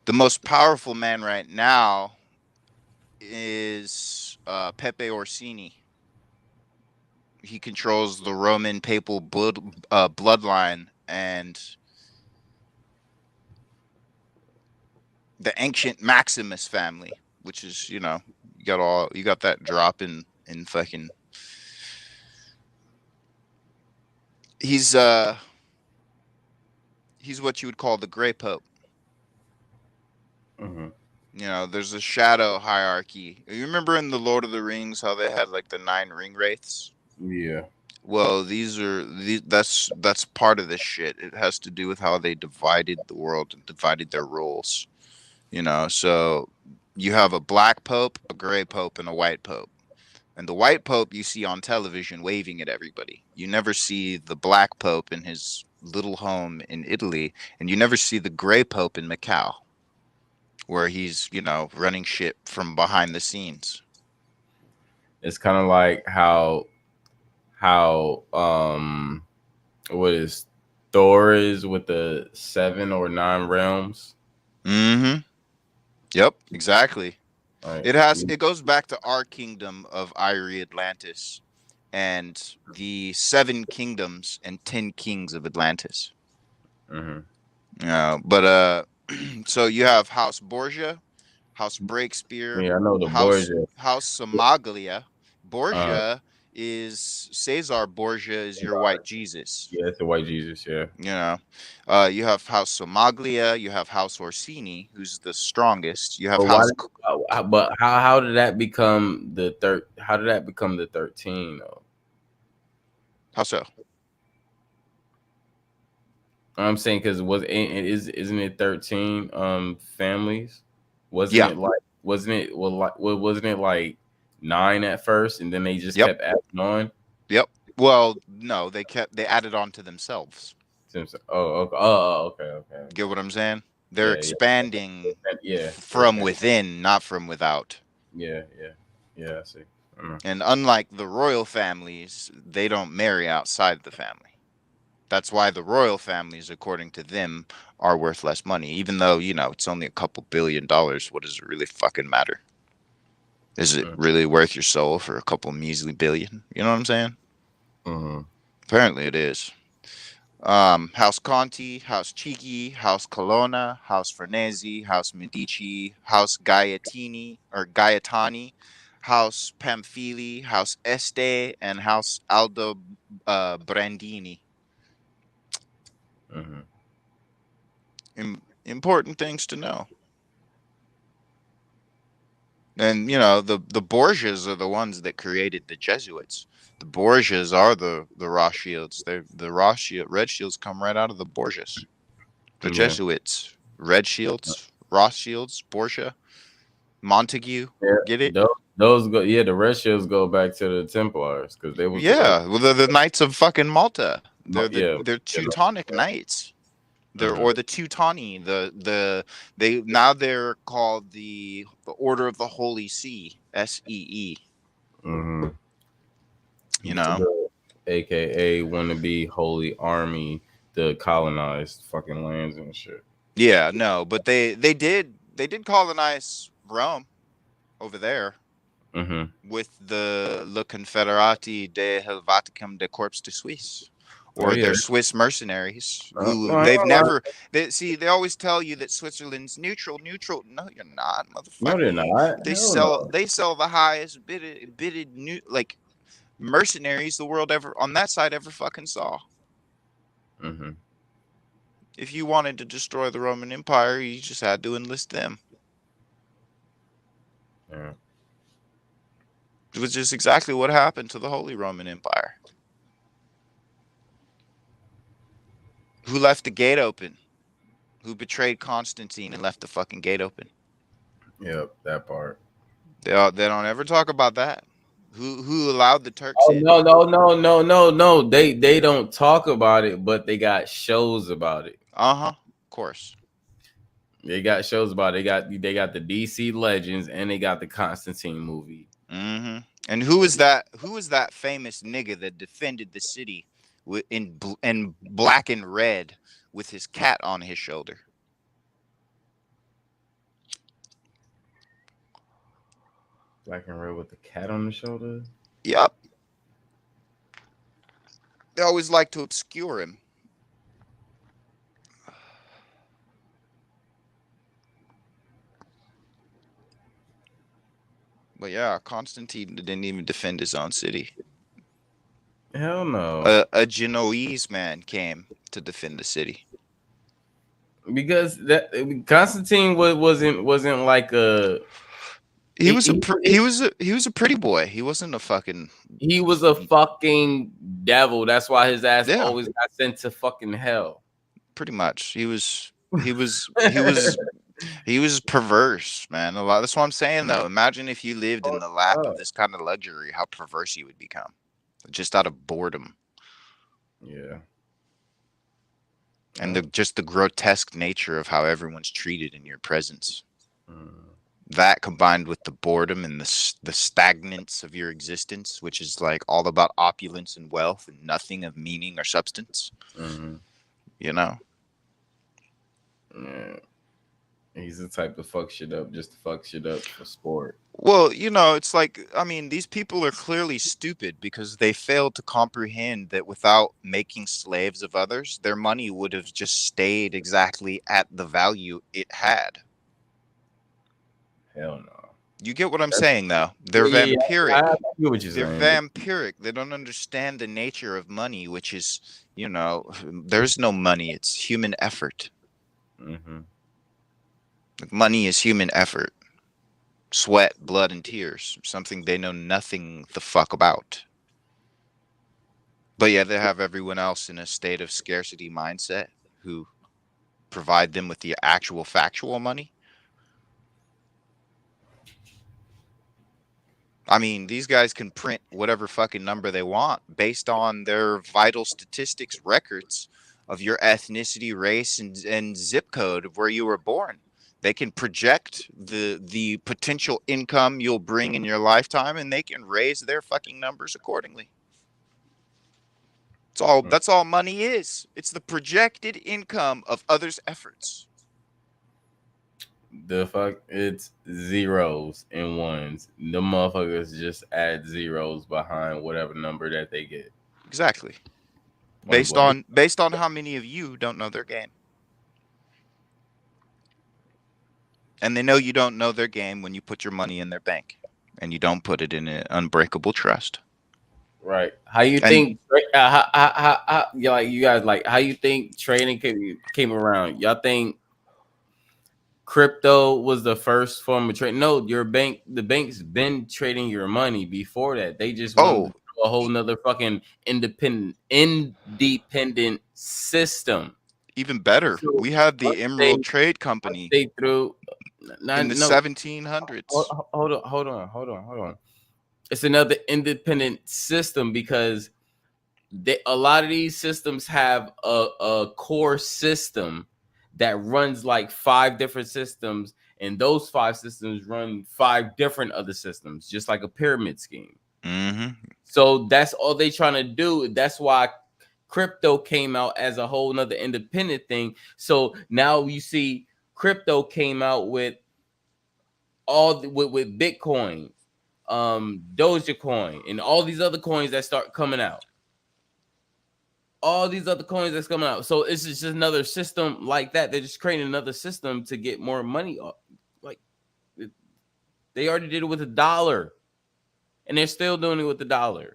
The most powerful man right now is Pepe Orsini. He controls the Roman papal bloodline and the ancient Maximus family, which is, you got that drop in fucking. He's what you would call the Gray Pope. There's a shadow hierarchy. You remember in the Lord of the Rings how they had like the 9 ring wraiths? Yeah. Well, that's part of this shit. It has to do with how they divided the world and divided their roles. So you have a black pope, a gray pope, and a white pope. And the white pope you see on television waving at everybody. You never see the black pope in his little home in Italy, and you never see the gray pope in Macau, where he's, running shit from behind the scenes. It's kind of like how what is Thor is with the 7 or 9 realms. Yep, exactly. Right. It goes back to our kingdom of Irie Atlantis and the 7 kingdoms and 10 kings of Atlantis. But so you have House Borgia, House Breakspear. Yeah, I know the House Borgia. House Somaglia. Borgia is Caesar Borgia is your white Jesus. Yeah, it's the white Jesus. Yeah. You have House Somaglia. You have House Orsini, who's the strongest. You have but how did that become the third? How did that become the 13? Though? How so? I'm saying because isn't it 13 families? Wasn't it like 9 at first, and then they just kept adding on? Yep. Well, no, they added on to themselves. Okay. Get what I'm saying? They're expanding from within, not from without. Yeah, I see. And unlike the royal families, they don't marry outside the family. That's why the royal families, according to them, are worth less money. Even though, it's only a couple $1 billion. What does it really fucking matter? Is it really worth your soul for a couple measly billion? You know what I'm saying? Apparently it is. House Conti, House Chigi, House Colonna, House Farnese, House Medici, House Gaetani, House Pamphili, House Este, and House Aldo Brandini. Important things to know. And the Borgias are the ones that created the Jesuits. The Borgias are the Rothschilds. The Rothschilds come right out of the Borgias. The Jesuits, Rothschilds, Borgia, Montague. Get it? Those go. Yeah, the Rothschilds go back to the Templars because they were. Well, they're the Knights of fucking Malta. They're Teutonic Knights. Or the Teutoni. They're called the Order of the Holy See, SEE. AKA wannabe Holy Army the colonized fucking lands and shit. Yeah, no, but they did colonize Rome over there with the Le Confederati de Helveticum de Corps de Suisse, or their Swiss mercenaries who they've never. They always tell you that Switzerland's neutral. No, you're not, motherfucker. No, they're not. They sell the highest bidded new like mercenaries the world ever on that side ever fucking saw. If you wanted to destroy the Roman Empire, you just had to enlist them. Yeah. It was just exactly what happened to the Holy Roman Empire. Who left the gate open? Who betrayed Constantine and left the fucking gate open? Yep, that part. They don't ever talk about that. Who allowed the Turks in? No. They don't talk about it, but they got shows about it. Of course. They got shows about it. They got the DC Legends and they got the Constantine movie. And who is that famous nigga that defended the city in black and red with his cat on his shoulder? Black and red with the cat on the shoulder? Yup. They always like to obscure him. But yeah, Constantine didn't even defend his own city. Hell no. A Genoese man came to defend the city. Because Constantine wasn't like a. He was a pretty boy. He wasn't a fucking. He was a fucking devil. That's why his ass always got sent to fucking hell. Pretty much, he was perverse, man. That's what I'm saying, though. Imagine if you lived in the lap of this kind of luxury, how perverse you would become, just out of boredom. Yeah. And just the grotesque nature of how everyone's treated in your presence. That combined with the boredom and the stagnance of your existence, which is like all about opulence and wealth and nothing of meaning or substance. You know? Yeah. He's the type to fuck shit up just to fuck shit up for sport. Well, you know, it's like, I mean, these people are clearly stupid because they failed to comprehend that without making slaves of others, their money would have just stayed exactly at the value it had. Hell no. You get what I'm saying, though? They're vampiric. I get what you're saying. They're vampiric. They don't understand the nature of money, which is, you know, there's no money. It's human effort. Money is human effort. Sweat, blood, and tears. Something they know nothing the fuck about. But yeah, they have everyone else in a state of scarcity mindset who provide them with the actual factual money. I mean, these guys can print whatever fucking number they want based on their vital statistics records of your ethnicity, race, and zip code of where you were born. They can project the potential income you'll bring in your lifetime, and they can raise their fucking numbers accordingly. That's all money is. It's the projected income of others' efforts. The fuck, it's zeros and ones. The motherfuckers just add zeros behind whatever number that they get. Exactly. Based on how many of you don't know their game. And they know you don't know their game when you put your money in their bank and you don't put it in an unbreakable trust. Right. How you think how you guys like how you think trading came around? Y'all think crypto was the first form of trade? No, the bank's been trading your money before that. They just wanted to do a whole nother fucking independent system. Even better, so we had the Emerald Trade Company in the 1700s. Hold on. It's another independent system because a lot of these systems have a core system that runs like 5 different systems, and those 5 systems run 5 different other systems, just like a pyramid scheme. So that's all they trying to do. That's why crypto came out as a whole nother independent thing. So now you see crypto came out with with Bitcoin, Dogecoin, and all these other coins that start coming out. All these other coins that's coming out. So it's just another system like that. They're just creating another system to get more money. Like they already did it with $1, and they're still doing it with $1.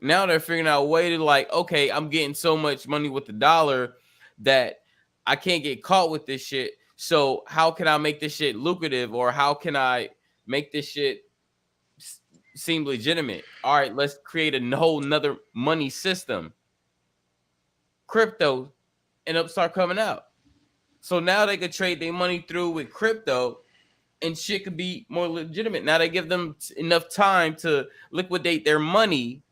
Now they're figuring out a way to like, okay, I'm getting so much money with $1 that I can't get caught with this shit. So how can I make this shit lucrative, or how can I make this shit seem legitimate? All right, let's create a whole nother money system, crypto, and start coming out. So now they could trade their money through with crypto, and shit could be more legitimate. Now they give them enough time to liquidate their money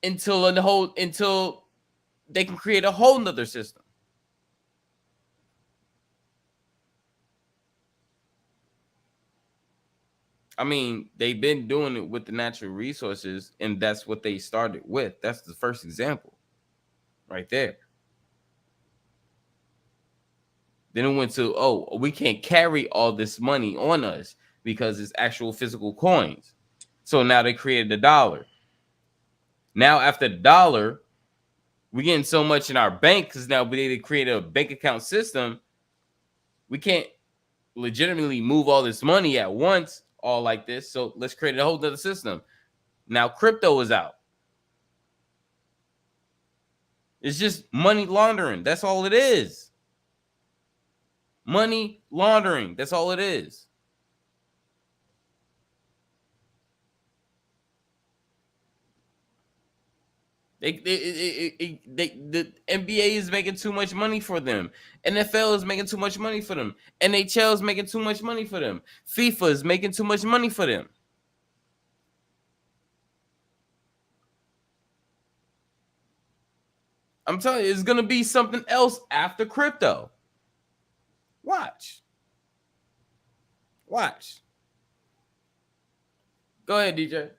until they can create a whole nother system. I mean, they've been doing it with the natural resources, and that's what they started with. That's the first example right there. Then it went to, oh, we can't carry all this money on us because it's actual physical coins. So now they created $1. Now after $1, we're getting so much in our bank because now they created a bank account system. We can't legitimately move all this money at once, all like this. So let's create a whole other system. Now crypto is out. It's just money laundering. That's all it is. Money laundering. That's all it is. The NBA is making too much money for them. NFL is making too much money for them. NHL is making too much money for them. FIFA is making too much money for them. I'm telling you, it's going to be something else after crypto. Watch. Go ahead, DJ.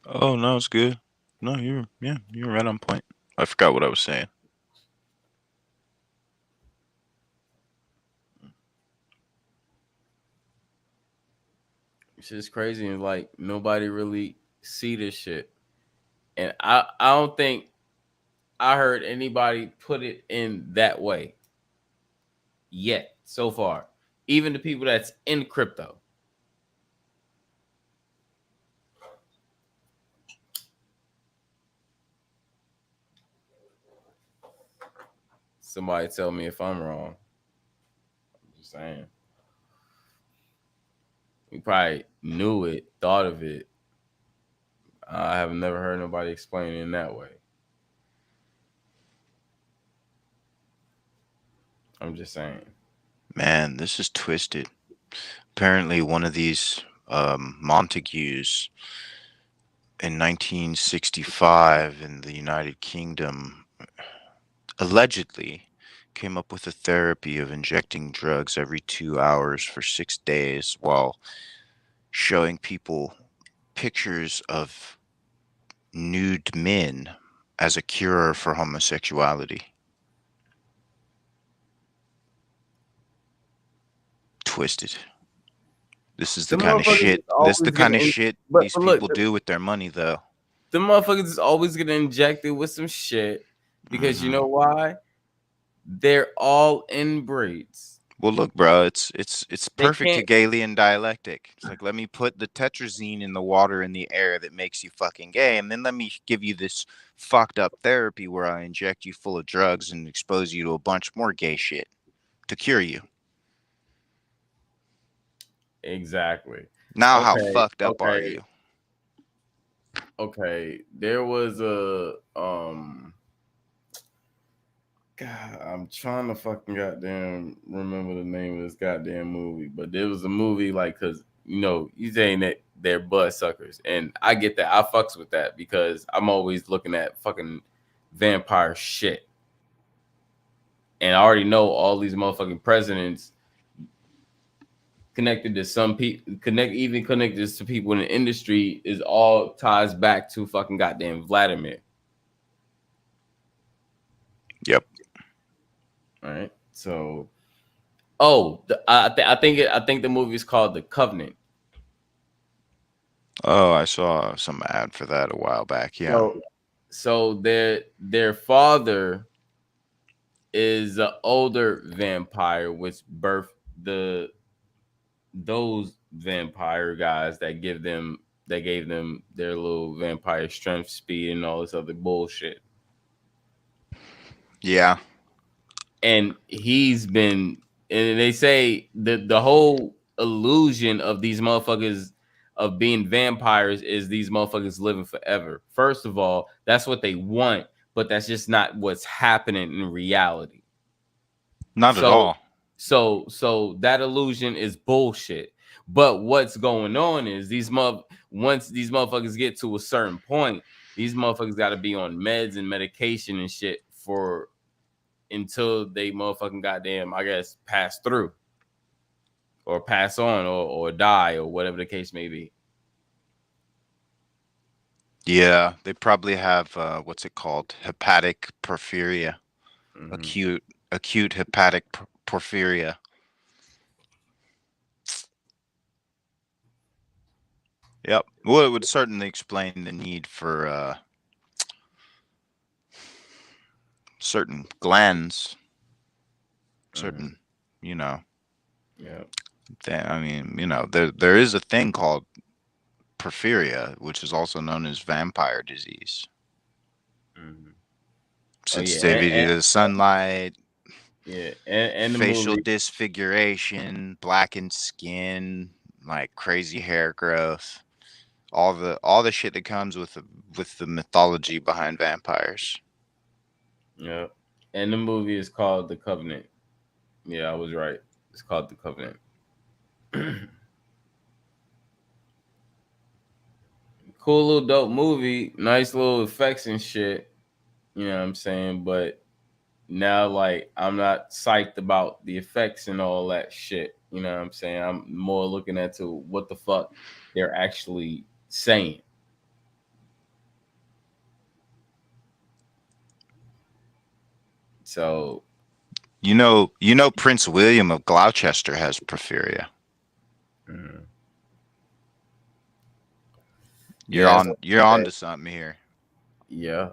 Oh, no, it's good. No, you're right on point. I forgot what I was saying. It's just crazy, and like nobody really see this shit. And I don't think I heard anybody put it in that way yet so far. Even the people that's in crypto. Somebody tell me if I'm wrong. I'm just saying. We probably knew it, thought of it. I have never heard nobody explain it in that way. I'm just saying. Man, this is twisted. Apparently, one of these Montagues in 1965 in the United Kingdom allegedly came up with a therapy of injecting drugs every 2 hours for 6 days while showing people pictures of nude men as a cure for homosexuality. Twisted. This is the kind of shit. This is the kind of shit these people do with their money, though. The motherfuckers is always gonna inject it with some shit because you know why? They're all inbreeds. Well, look, bro, it's perfect Hegelian dialectic. It's like, let me put the tetrazine in the water in the air that makes you fucking gay, and then let me give you this fucked up therapy where I inject you full of drugs and expose you to a bunch more gay shit to cure you. Exactly. Now, how fucked up are you? Okay, there was a God, I'm trying to fucking goddamn remember the name of this goddamn movie, but there was a movie like, cause you know you saying that they're butt suckers, and I get that. I fucks with that because I'm always looking at fucking vampire shit, and I already know all these motherfucking presidents connected to some people, connected to people in the industry, is all ties back to fucking goddamn Vladimir. Yep. All right. So, I think the movie is called The Covenant. Oh, I saw some ad for that a while back. Yeah. So their father is an older vampire, which birthed those vampire guys that gave them their little vampire strength, speed, and all this other bullshit. Yeah. And they say the whole illusion of these motherfuckers of being vampires is these motherfuckers living forever. First of all, that's what they want, but that's just not what's happening in reality. Not at all. So that illusion is bullshit. But what's going on is once these motherfuckers get to a certain point, these motherfuckers got to be on meds and medication and shit until they motherfucking goddamn, I guess, pass through or pass on or die or whatever the case may be. Yeah, they probably have what's it called? Hepatic porphyria. Mm-hmm. Acute hepatic porphyria. Yep. Well, it would certainly explain the need for certain glands, certain, you know. Yeah. I mean, you know, there is a thing called porphyria, which is also known as vampire disease. Mm-hmm. Sensitivity to the sunlight. Yeah, and the facial movie, disfiguration, blackened skin, like crazy hair growth, all the shit that comes with the mythology behind vampires. yeah, and the movie is called The Covenant. Yeah, I was right. It's called The Covenant. Cool little dope movie, nice little effects and shit. You know what I'm saying? But now, like, I'm not psyched about the effects and all that shit. You know what I'm saying? I'm more looking at to what the fuck they're actually saying. So, You know Prince William of Gloucester has porphyria. mm, You're yeah, on to something here. yeah,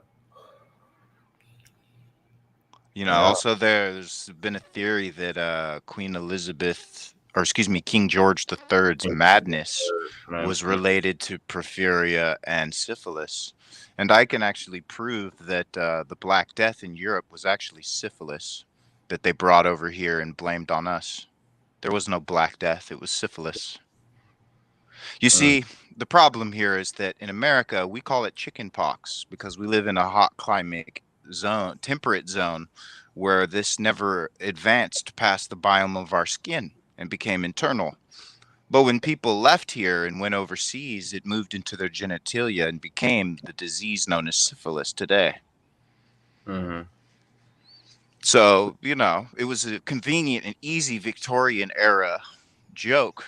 You know, yeah. also there's been a theory that Queen Elizabeth, or excuse me, King George III's madness was related to porphyria and syphilis. And I can actually prove that the Black Death in Europe was actually syphilis that they brought over here and blamed on us. There was no Black Death, it was syphilis. You see, the problem here is that in America, we call it chicken pox because we live in a hot climate zone, temperate zone, where this never advanced past the biome of our skin and became internal. But when people left here and went overseas, it moved into their genitalia and became the disease known as syphilis today. Mm-hmm. So, you know, it was a convenient and easy Victorian era joke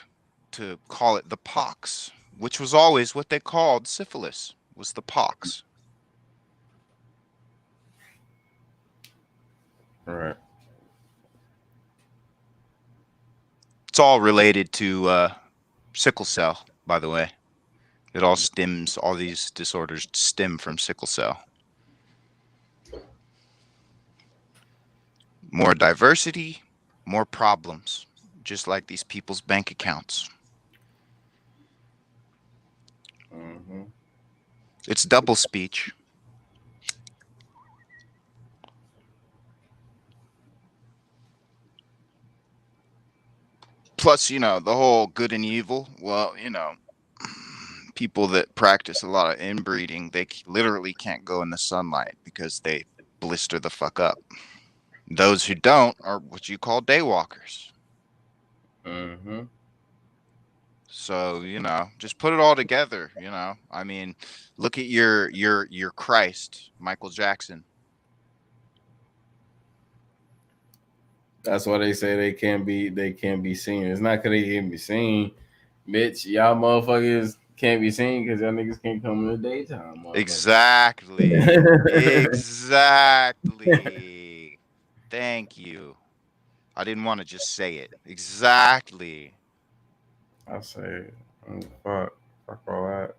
to call it the pox, which was always what they called syphilis, was the pox. All right. It's all related to sickle cell, by the way. All these disorders stem from sickle cell. More diversity, more problems, just like these people's bank accounts. Mm-hmm. It's double speech. Plus, you know, the whole good and evil. Well, you know, people that practice a lot of inbreeding, they literally can't go in the sunlight because they blister the fuck up. Those who don't are what you call daywalkers. Mm-hmm. So, you know, just put it all together, you know. I mean, look at your Christ, Michael Jackson. That's why they say they can't be seen. It's not because they can't be seen, bitch. Y'all motherfuckers can't be seen because y'all niggas can't come in the daytime. Exactly. Exactly. Thank you. I didn't want to just say it. Exactly. I say, fuck all that.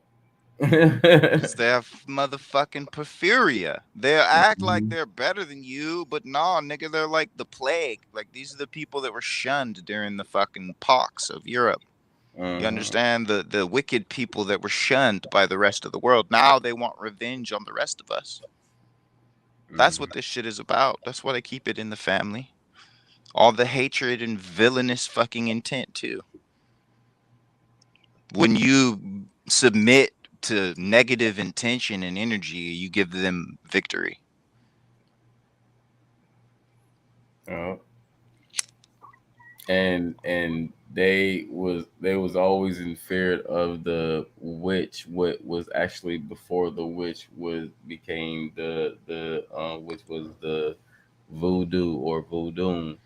Because they have motherfucking porphyria. They act like they're better than you, but nah, nigga, they're like the plague. Like, these are the people that were shunned during the fucking pox of Europe. You understand? The wicked people that were shunned by the rest of the world. Now they want revenge on the rest of us. That's what this shit is about. That's why they keep it in the family. All the hatred and villainous fucking intent, too. When you submit to negative intention and energy, you give them victory. And they was always in fear of the witch. What was actually before the witch became the which was the voodoo or voodoo.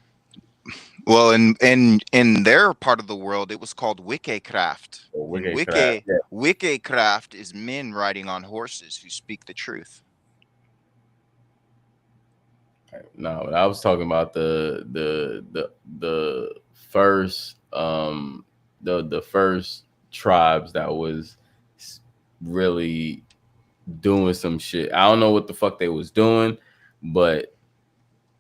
Well, in their part of the world, it was called Wickedcraft. Or And Wickedcraft. Yeah. Wickedcraft is men riding on horses who speak the truth. No, but I was talking about the first the first tribes that was really doing some shit. I don't know what the fuck they was doing, but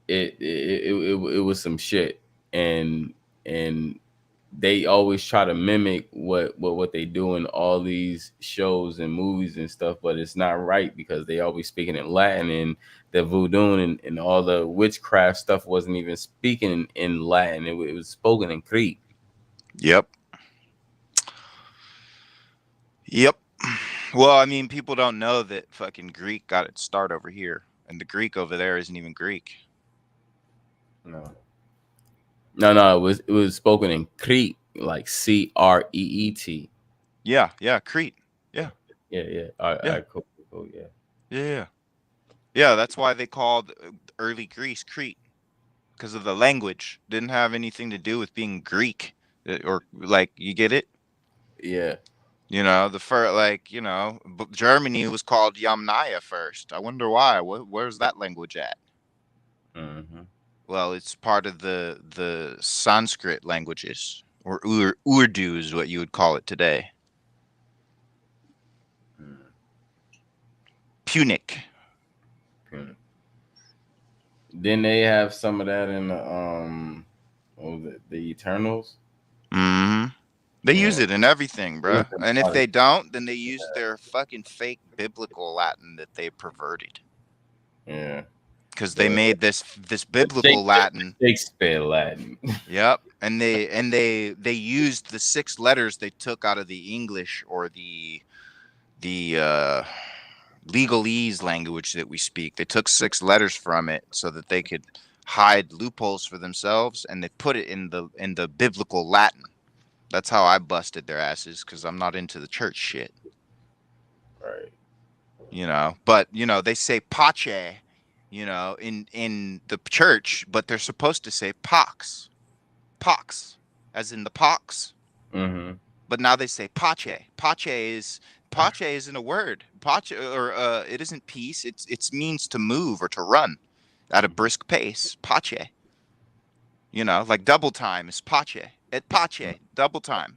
it was some shit, and they always try to mimic what they do in all these shows and movies and stuff, but it's not right because they always speaking in Latin, and the voodoo and all the witchcraft stuff wasn't even speaking in Latin. It was spoken in Greek. Yep. Yep. Well, I mean, people don't know that fucking Greek got its start over here, and the Greek over there isn't even Greek. No, it was spoken in Crete, like Creet. Yeah, Crete. Yeah. All right, cool, Yeah, that's why they called early Greece Crete, because of the language. Didn't have anything to do with being Greek, or like, you get it? Yeah. You know, the first, like, Germany was called Yamnaya first. I wonder why. Where's that language at? Mm-hmm. Well, it's part of the Sanskrit languages, or Urdu is what you would call it today. Punic. Didn't they have some of that in the what was it, the Eternals? Mm-hmm. They use it in everything, bruh. And if they don't, then they use their fucking fake biblical Latin that they perverted. Yeah. Because they made this biblical Latin. Shakespeare Latin. Yep. And they used the 6 letters they took out of the English or the legalese language that we speak. They took 6 letters from it so that they could hide loopholes for themselves, and they put it in the biblical Latin. That's how I busted their asses, because I'm not into the church shit. Right. But they say pace, in the church, but they're supposed to say pox, as in the pox. Mm-hmm. But now they say pace. Pace isn't a word. Pace, or it isn't peace. It's means to move or to run at a brisk pace. Pace. Like double time is pace. At pace, double time.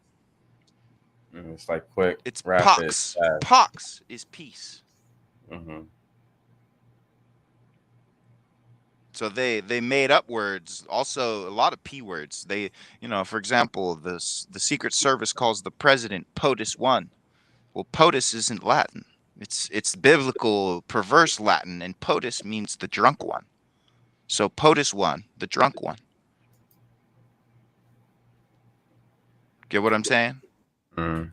It's like quick. It's rapid, pox. fast. Pox is peace. Mm-hmm. So they made up words, also a lot of P words. They, for example, the Secret Service calls the president POTUS 1. Well, POTUS isn't Latin. It's biblical perverse Latin, and POTUS means the drunk one. So POTUS 1, the drunk one. Get what I'm saying? Mm.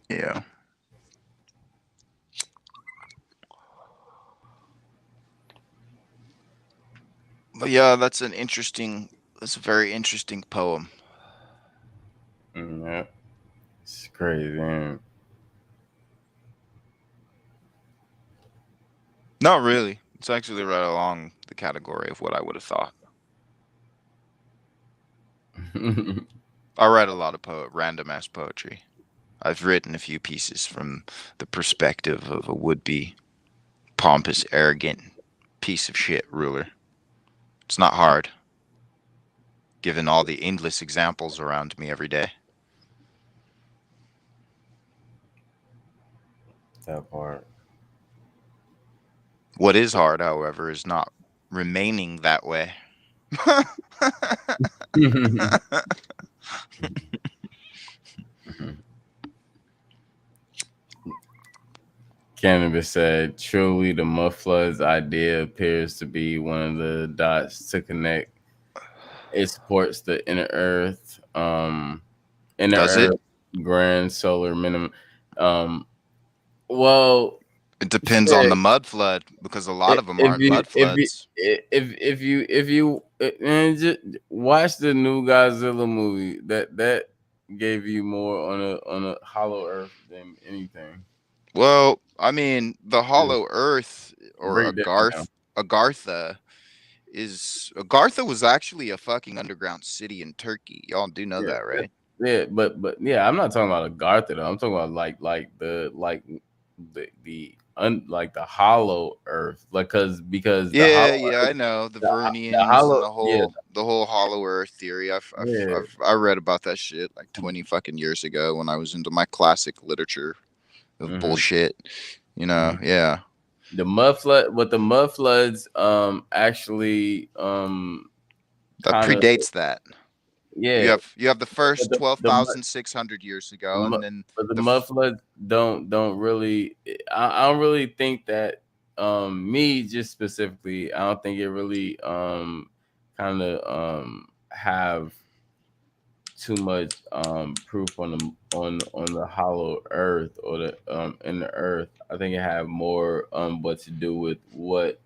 Yeah. But yeah, that's a very interesting poem. Mm-hmm. Yeah, it's crazy. Man. Not really. It's actually right along the category of what I would have thought. I write a lot of random ass poetry. I've written a few pieces from the perspective of a would-be pompous, arrogant piece of shit ruler. It's not hard, given all the endless examples around me every day. That part. What is hard, however, is not remaining that way. Cannabis said, truly, the mudfloods idea appears to be one of the dots to connect. It supports the inner Does it? Earth grand solar minimum. Well, It depends on shit, the mud flood because a lot of them aren't mud floods. if you man, just watch the new Godzilla movie, that gave you more on a hollow Earth than anything. Well, I mean, the Just Hollow Earth or break that down. Agartha was actually a fucking underground city in Turkey. Y'all do know Yeah, that, right? yeah, but yeah, I'm not talking about Agartha though. I'm talking about like the like the hollow Earth, like because the Yeah, hollow yeah, I Earth, know the the Vernians and hollow, yeah, the whole Hollow Earth theory. yeah. I read about that shit like 20 fucking years ago when I was into my classic literature of Mm-hmm. bullshit. You know, yeah. The mud flood, what the mud floods actually That kind of, predates that. yeah, You have the but first the mud 12,600 years the ago, mud and then but the the mud floods don't really, I don't really think that me just specifically, I don't think it really kind of have too much proof on the hollow earth or the in the earth. I think it had more what to do with what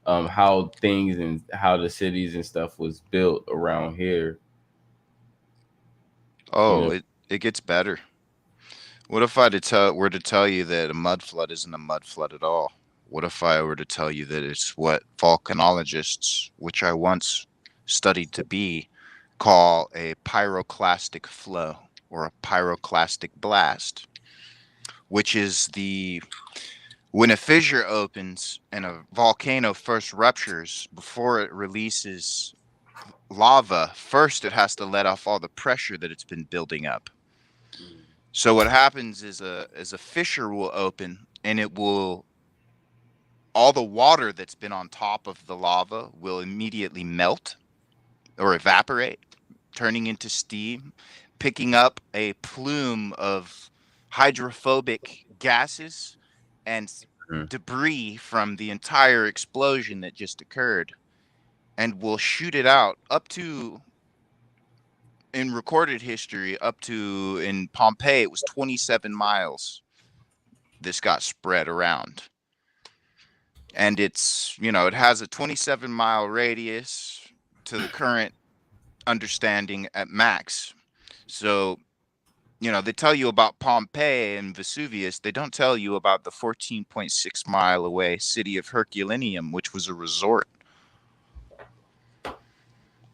how things and how the cities and stuff was built around here. You know, it gets better. What if I were to tell you that a mud flood isn't a mud flood at all? What if I were to tell you that it's what volcanologists, which I once studied to be, call a pyroclastic flow or a pyroclastic blast, which is the when a fissure opens and a volcano first ruptures before it releases lava, first it has to let off all the pressure that it's been building up. So what happens is a fissure will open and it will all the water that's been on top of the lava will immediately melt or evaporate, turning into steam, picking up a plume of hydrophobic gases and debris from the entire explosion that just occurred and will shoot it out up to in recorded history up to in Pompeii it was 27 miles this got spread around. And it's, it has a 27-mile radius to the current understanding at max. So, they tell you about Pompeii and Vesuvius. They don't tell you about the 14.6-mile away city of Herculaneum, which was a resort,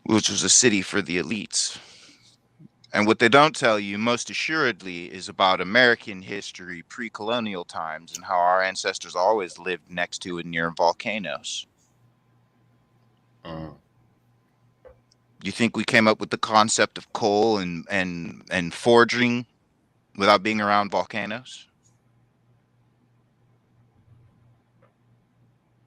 which was a city for the elites. And what they don't tell you, most assuredly, is about American history, pre-colonial times, and how our ancestors always lived next to and near volcanoes. You think we came up with the concept of coal and forging without being around volcanoes?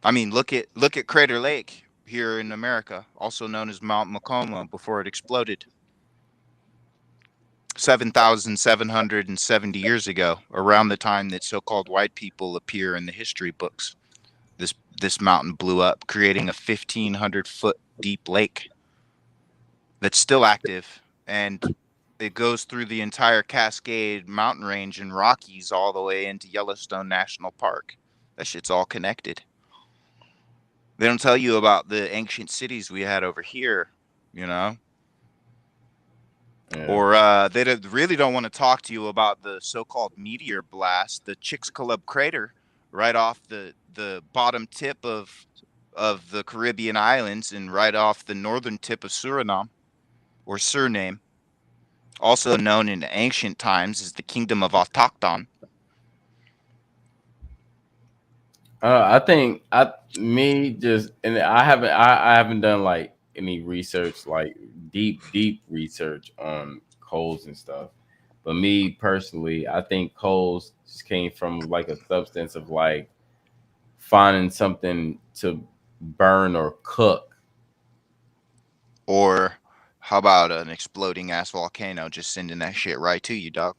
I mean, look at Crater Lake here in America, also known as Mount Macoma, before it exploded 7,770 years ago, around the time that so-called white people appear in the history books. This mountain blew up, creating a 1,500-foot deep lake that's still active, and it goes through the entire Cascade mountain range and Rockies all the way into Yellowstone National Park. That shit's all connected. They don't tell you about the ancient cities we had over here, Yeah. Or they really don't want to talk to you about the so-called meteor blast, the Chicxulub crater, right off the bottom tip of the Caribbean islands and right off the northern tip of Suriname, or Suriname, also known in ancient times as the Kingdom of Autochton. I think I haven't done like any research, like deep research on coals and stuff. But me personally, I think coals just came from like a substance of like finding something to burn or cook. Or how about an exploding ass volcano just sending that shit right to you, dog?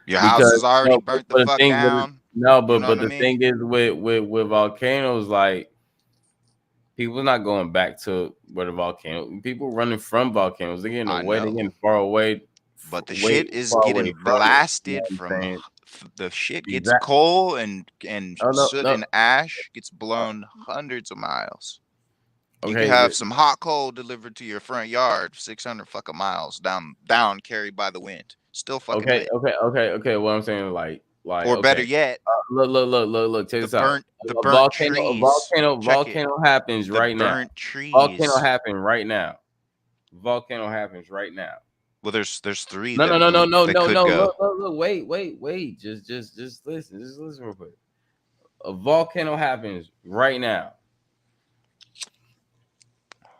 Your house Because is already no, burnt the but the fuck thing with down. no, You know but what I the mean? thing is with volcanoes, like people not going back to where the volcano. People running from volcanoes. They're getting I away. They're know. getting far away, But the way shit is far away getting from it. You know blasted what I'm from saying? the shit gets Exactly. coal and Oh no, soot no. and ash gets blown hundreds of miles. You could Okay, have some hot coal delivered to your front yard 600 fucking miles down carried by the wind. Still fucking okay, lit. okay, okay, okay. What I'm saying, like, Or better okay. yet, Look. Check this out. the A burnt volcano, a trees. volcano, Check it. volcano happens The right now. burnt Volcano trees. happen right now. Volcano happens right now. Well, there's three No, that no, no, no, no, that no, could no. go. Look. Wait. Just listen. Just listen real quick. A volcano happens right now.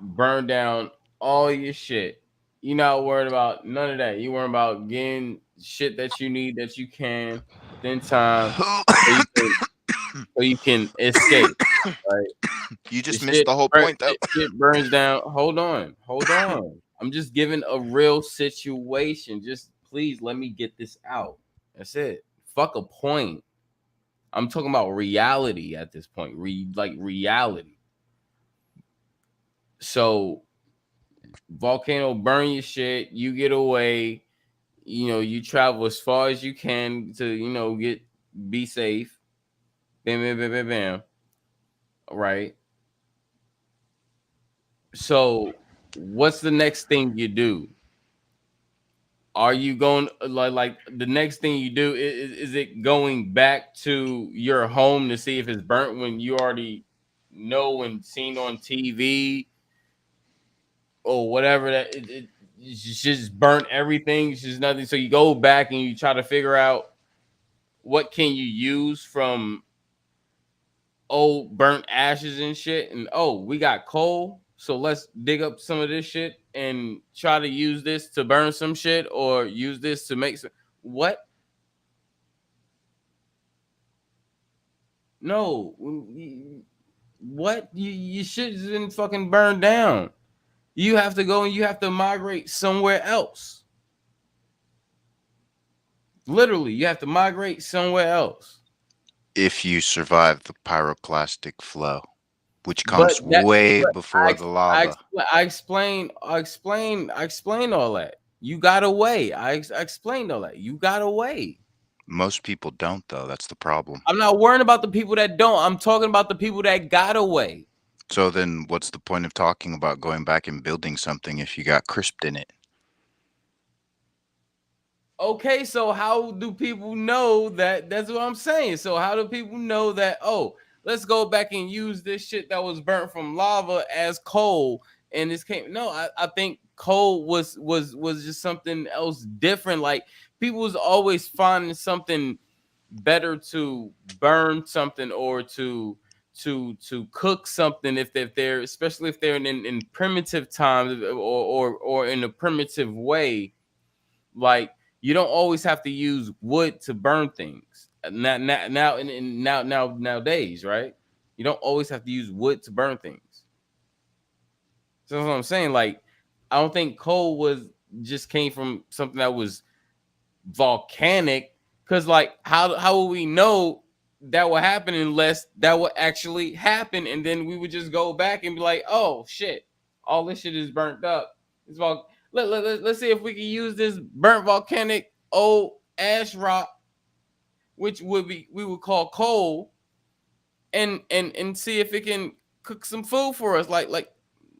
Burn down all your shit. You're not worried about none of that. You worried about getting shit that you need that you can within time, so you can escape. Right? You The just missed the whole point, though. shit burns down. Hold on. I'm just giving a real situation. Just please let me get this out. That's it. Fuck a point. I'm talking about reality at this point. Like reality. So volcano burn your shit. You get away. You travel as far as you can to be safe. Bam. Right. So what's the next thing you do? Are you going like the next thing you do is it going back to your home to see if it's burnt when you already know and seen on TV or whatever that it's just burnt everything, it's just nothing. So you go back and you try to figure out what can you use from old burnt ashes and shit, and we got coal, so let's dig up some of this shit and try to use this to burn some shit or use this to make some what. No, what you shit has been fucking burned down. You have to go and you have to migrate somewhere else. Literally, you have to migrate somewhere else. If you survive the pyroclastic flow, which But comes way before the I lava. explained all that. You got away. I explained all that. You got away. Most people don't, though. That's the problem. I'm not worrying about the people that don't. I'm talking about the people that got away. So then what's the point of talking about going back and building something if you got crisped in it? Okay, so how do people know that? That's what I'm saying. So how do people know that, let's go back and use this shit that was burnt from lava as coal and this came? No, I think coal was just something else different. Like people was always finding something better to burn something or to cook something if they're especially if they're in primitive times or in a primitive way. Like you don't always have to use wood to burn things. Nowadays, right? You don't always have to use wood to burn things. So that's what I'm saying. Like, I don't think coal just came from something that was volcanic. Because like, how will we know that will happen unless that will actually happen? And then we would just go back and be like, oh shit, all this shit is burnt up. It's let's see if we can use this burnt volcanic old ash rock, which we would call coal, and see if it can cook some food for us. Like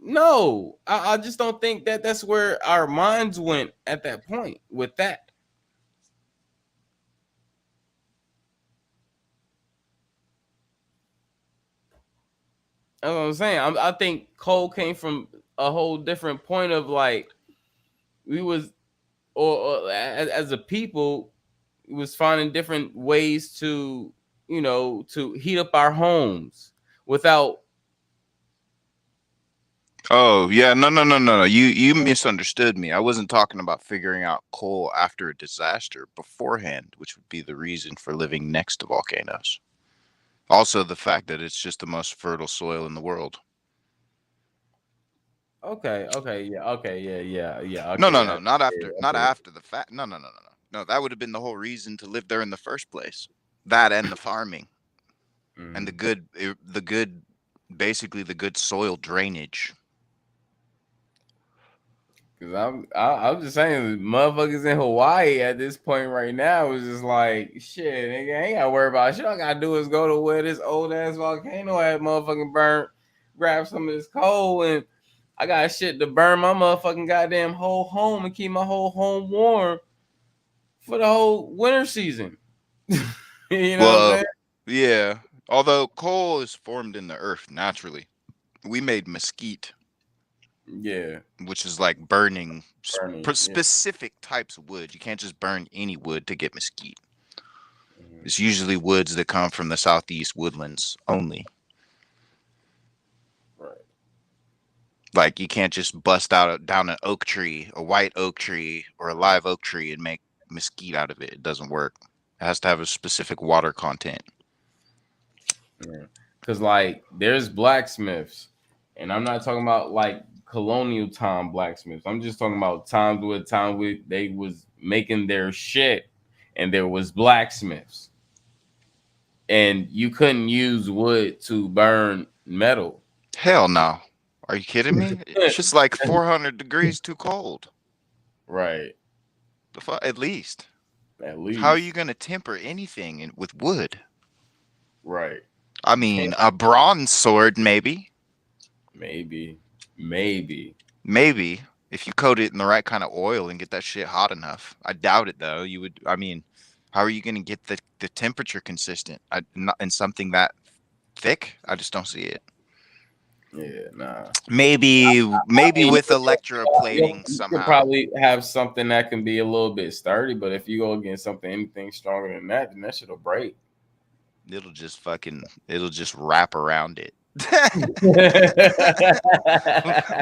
No, I just don't think that that's where our minds went at that point with that. That's what I'm saying. I think coal came from a whole different point of like we was or as a people was finding different ways to to heat up our homes without. Oh yeah, no. You misunderstood me. I wasn't talking about figuring out coal after a disaster beforehand, which would be the reason for living next to volcanoes. Also, the fact that it's just the most fertile soil in the world. Okay, yeah. No, Okay, not after the fact. No. That would have been the whole reason to live there in the first place. That and the farming and basically the good soil drainage. because I'm just saying, motherfuckers in Hawaii at this point right now is just like shit. Nigga, I ain't gotta worry about shit. All I gotta do is go to where this old ass volcano had motherfucking burnt, grab some of this coal, and I got shit to burn my motherfucking goddamn whole home and keep my whole home warm for the whole winter season. You know what I'm Well, saying? yeah. Although coal is formed in the earth naturally, we made mesquite, Yeah, which is like burning burning. Yeah. specific types of wood. You can't just burn any wood to get mesquite. Mhm. It's usually woods that come from the southeast woodlands only. Right. Like you can't just bust out down an oak tree, a white oak tree, or a live oak tree and make mesquite out of it. It doesn't work. It has to have a specific water content. Yeah. Cause like there's blacksmiths, and I'm not talking about like colonial time blacksmiths. I'm just talking about time where they was making their shit, and there was blacksmiths, and you couldn't use wood to burn metal. Hell no. Are you kidding me? It's just like 400 degrees too cold. Right. At least. At How are least. you going to temper anything with wood? Right. I Can't, mean, a bronze sword, maybe. maybe. Maybe. If you coat it in the right kind of oil and get that shit hot enough. I doubt it, though. You would, I mean, how are you going to get the temperature consistent not in something that thick? I just don't see it. Yeah, nah. Maybe mean, with electroplating you could somehow. probably have something that can be a little bit sturdy, but if you go against anything stronger than that, then that shit'll break. It'll just wrap around it.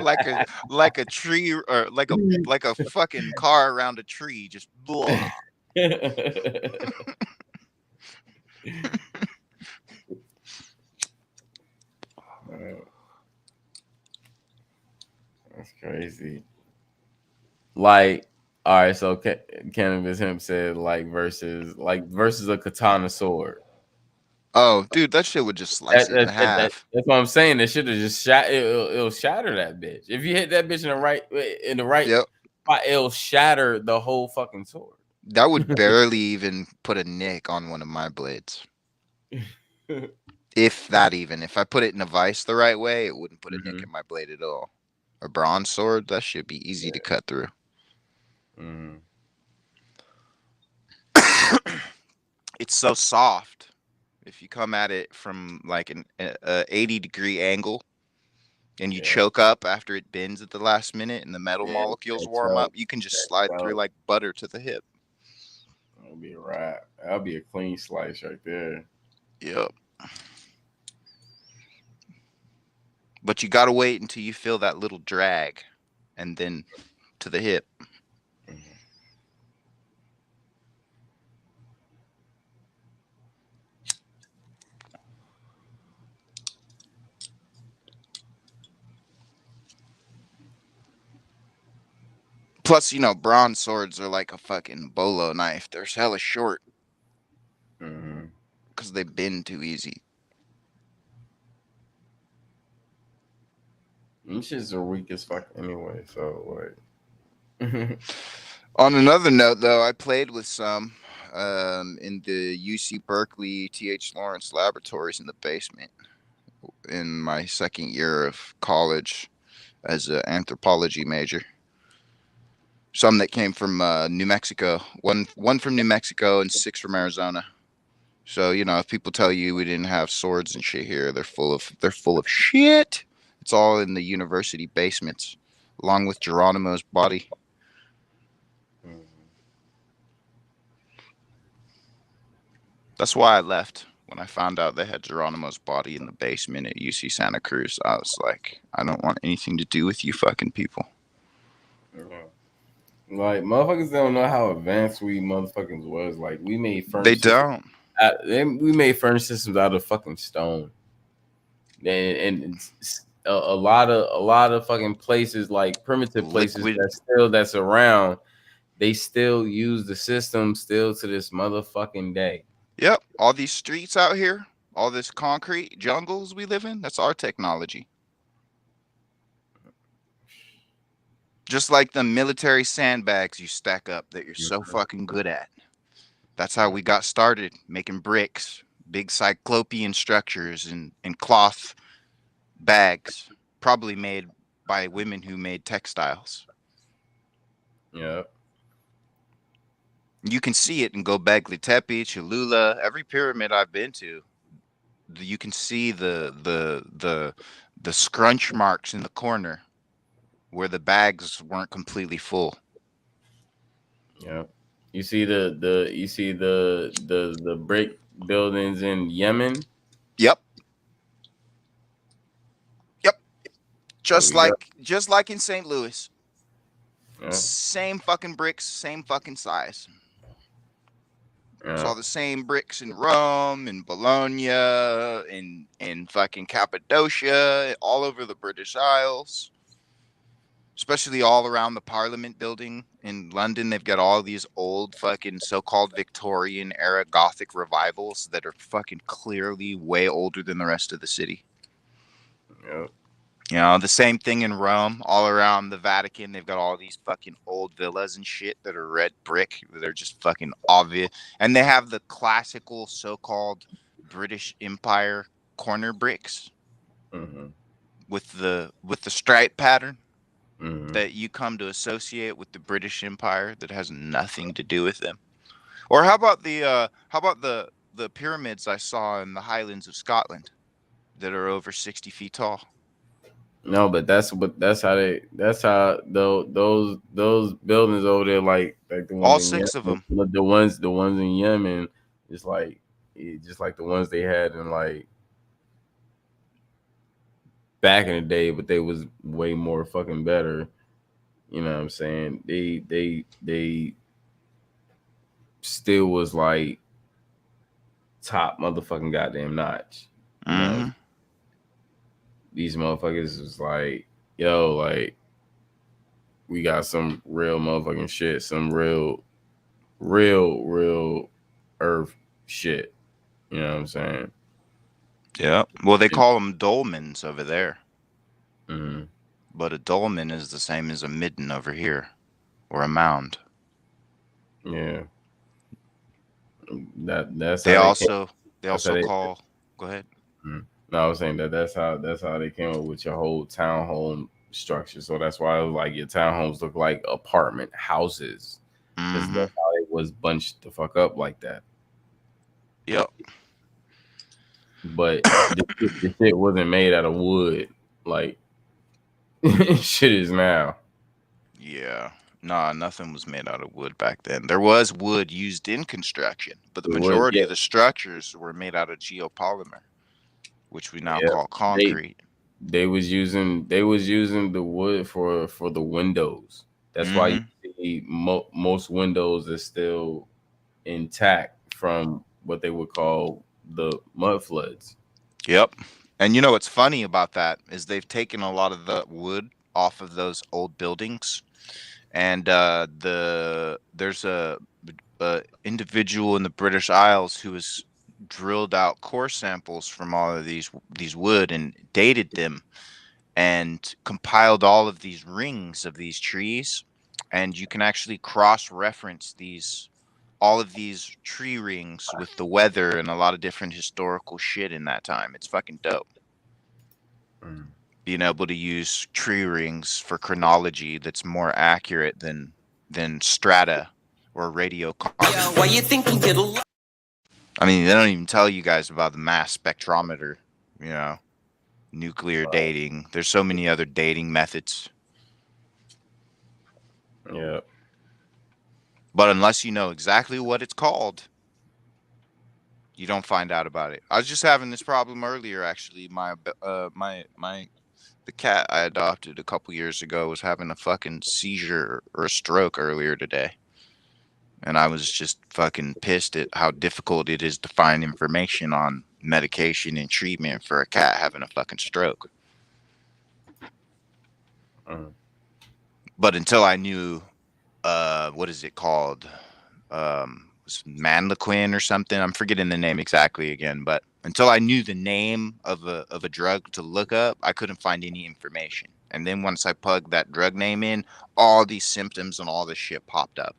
like a tree or like a fucking car around a tree, just blah. That's crazy. Like, all right, so Cannabis Hemp said versus a katana sword. Oh, dude, that shit would just slice it in half. That's what I'm saying. It should have just it'll shatter that bitch. If you hit that bitch in the right Yep. spot, it'll shatter the whole fucking sword. That would barely even put a nick on one of my blades. If that even. If I put it in a vise the right way, it wouldn't put a nick in my blade at all. A bronze sword, that should be easy to cut through. It's so soft. If you come at it from like an 80-degree angle and you choke up after it bends at the last minute and the metal molecules warm up, you can just slide through like butter to the hip. That'll be a wrap. That'll be a clean slice right there. Yep. But you got to wait until you feel that little drag and then to the hip. Plus, bronze swords are like a fucking bolo knife. They're hella short. Because they bend too easy. Them shits are weak as fuck anyway, so like. On another note, though, I played with some in the UC Berkeley T.H. Lawrence laboratories in the basement in my second year of college. as an anthropology major. Some that came from New Mexico. One from New Mexico and 6 from Arizona. So, you know, if people tell you we didn't have swords and shit here, they're full of shit. It's all in the university basements, along with Geronimo's body. That's why I left. When I found out they had Geronimo's body in the basement at UC Santa Cruz, I was like, I don't want anything to do with you fucking people. Like, motherfuckers don't know how advanced we motherfuckers was. Like, we made furnace They don't. we made furnace systems out of fucking stone. And a lot of fucking places, like primitive places that's around, they still use the system still to this motherfucking day. Yep. All these streets out here, all this concrete jungles we live in, that's our technology. Just like the military sandbags you stack up that you're so fucking good at. That's how we got started, making bricks, big cyclopean structures and cloth bags, probably made by women who made textiles. Yeah. You can see it in Göbekli Tepe, Cholula, every pyramid I've been to. You can see the scrunch marks in the corner where the bags weren't completely full. Yeah. You see the brick buildings in Yemen? Yep. Just like in St. Louis. Yeah. Same fucking bricks, same fucking size. Saw the same bricks in Rome, in Bologna, in fucking Cappadocia, all over the British Isles. Especially all around the Parliament building in London. They've got all these old fucking so-called Victorian era Gothic revivals that are fucking clearly way older than the rest of the city. Yeah. You know, the same thing in Rome, all around the Vatican. They've got all these fucking old villas and shit that are red brick. They're just fucking obvious. And they have the classical so-called British Empire corner bricks with the stripe pattern. That you come to associate with the British Empire that has nothing to do with them. Or how about the pyramids I saw in the Highlands of Scotland that are over 60 feet tall? No, but that's how those buildings over there, like the ones all in 6 Yemen, of them. the ones in Yemen, just like the ones they had in like back in the day, but they was way more fucking better. You know what I'm saying? They still was like top motherfucking goddamn notch. You know? These motherfuckers is like, yo, like we got some real motherfucking shit, some real earth shit. You know what I'm saying? Yeah. Well, they call them dolmens over there. Mm-hmm. But a dolmen is the same as a midden over here, or a mound. Yeah. That's they how also call. Go ahead. No, I was saying that's how they came up with your whole townhome structure. So that's why like your townhomes look like apartment houses, because that's how it was bunched the fuck up like that. Yep. But the shit wasn't made out of wood like shit is now. Yeah. Nah, nothing was made out of wood back then. There was wood used in construction, but the majority of the structures were made out of geopolymer, which we now call concrete. They was using the wood for the windows. That's why you see most windows are still intact from what they would call the mud floods. Yep. And you know what's funny about that is they've taken a lot of the wood off of those old buildings, and there's a individual in the British Isles who has drilled out core samples from all of these wood and dated them and compiled all of these rings of these trees, and you can actually cross-reference all of these tree rings with the weather and a lot of different historical shit in that time. It's fucking dope. being able to use tree rings for chronology that's more accurate than strata or radio carbon. Why you think you get a lot? I mean, they don't even tell you guys about the mass spectrometer, you know, nuclear dating. There's so many other dating methods. Yeah. But unless you know exactly what it's called, you don't find out about it. I was just having this problem earlier, actually. The cat I adopted a couple years ago was having a fucking seizure or a stroke earlier today. And I was just fucking pissed at how difficult it is to find information on medication and treatment for a cat having a fucking stroke. But until I knew, what is it called? Manlaquin or something. I'm forgetting the name exactly again. But until I knew the name of a drug to look up, I couldn't find any information. And then once I plugged that drug name in, all these symptoms and all this shit popped up.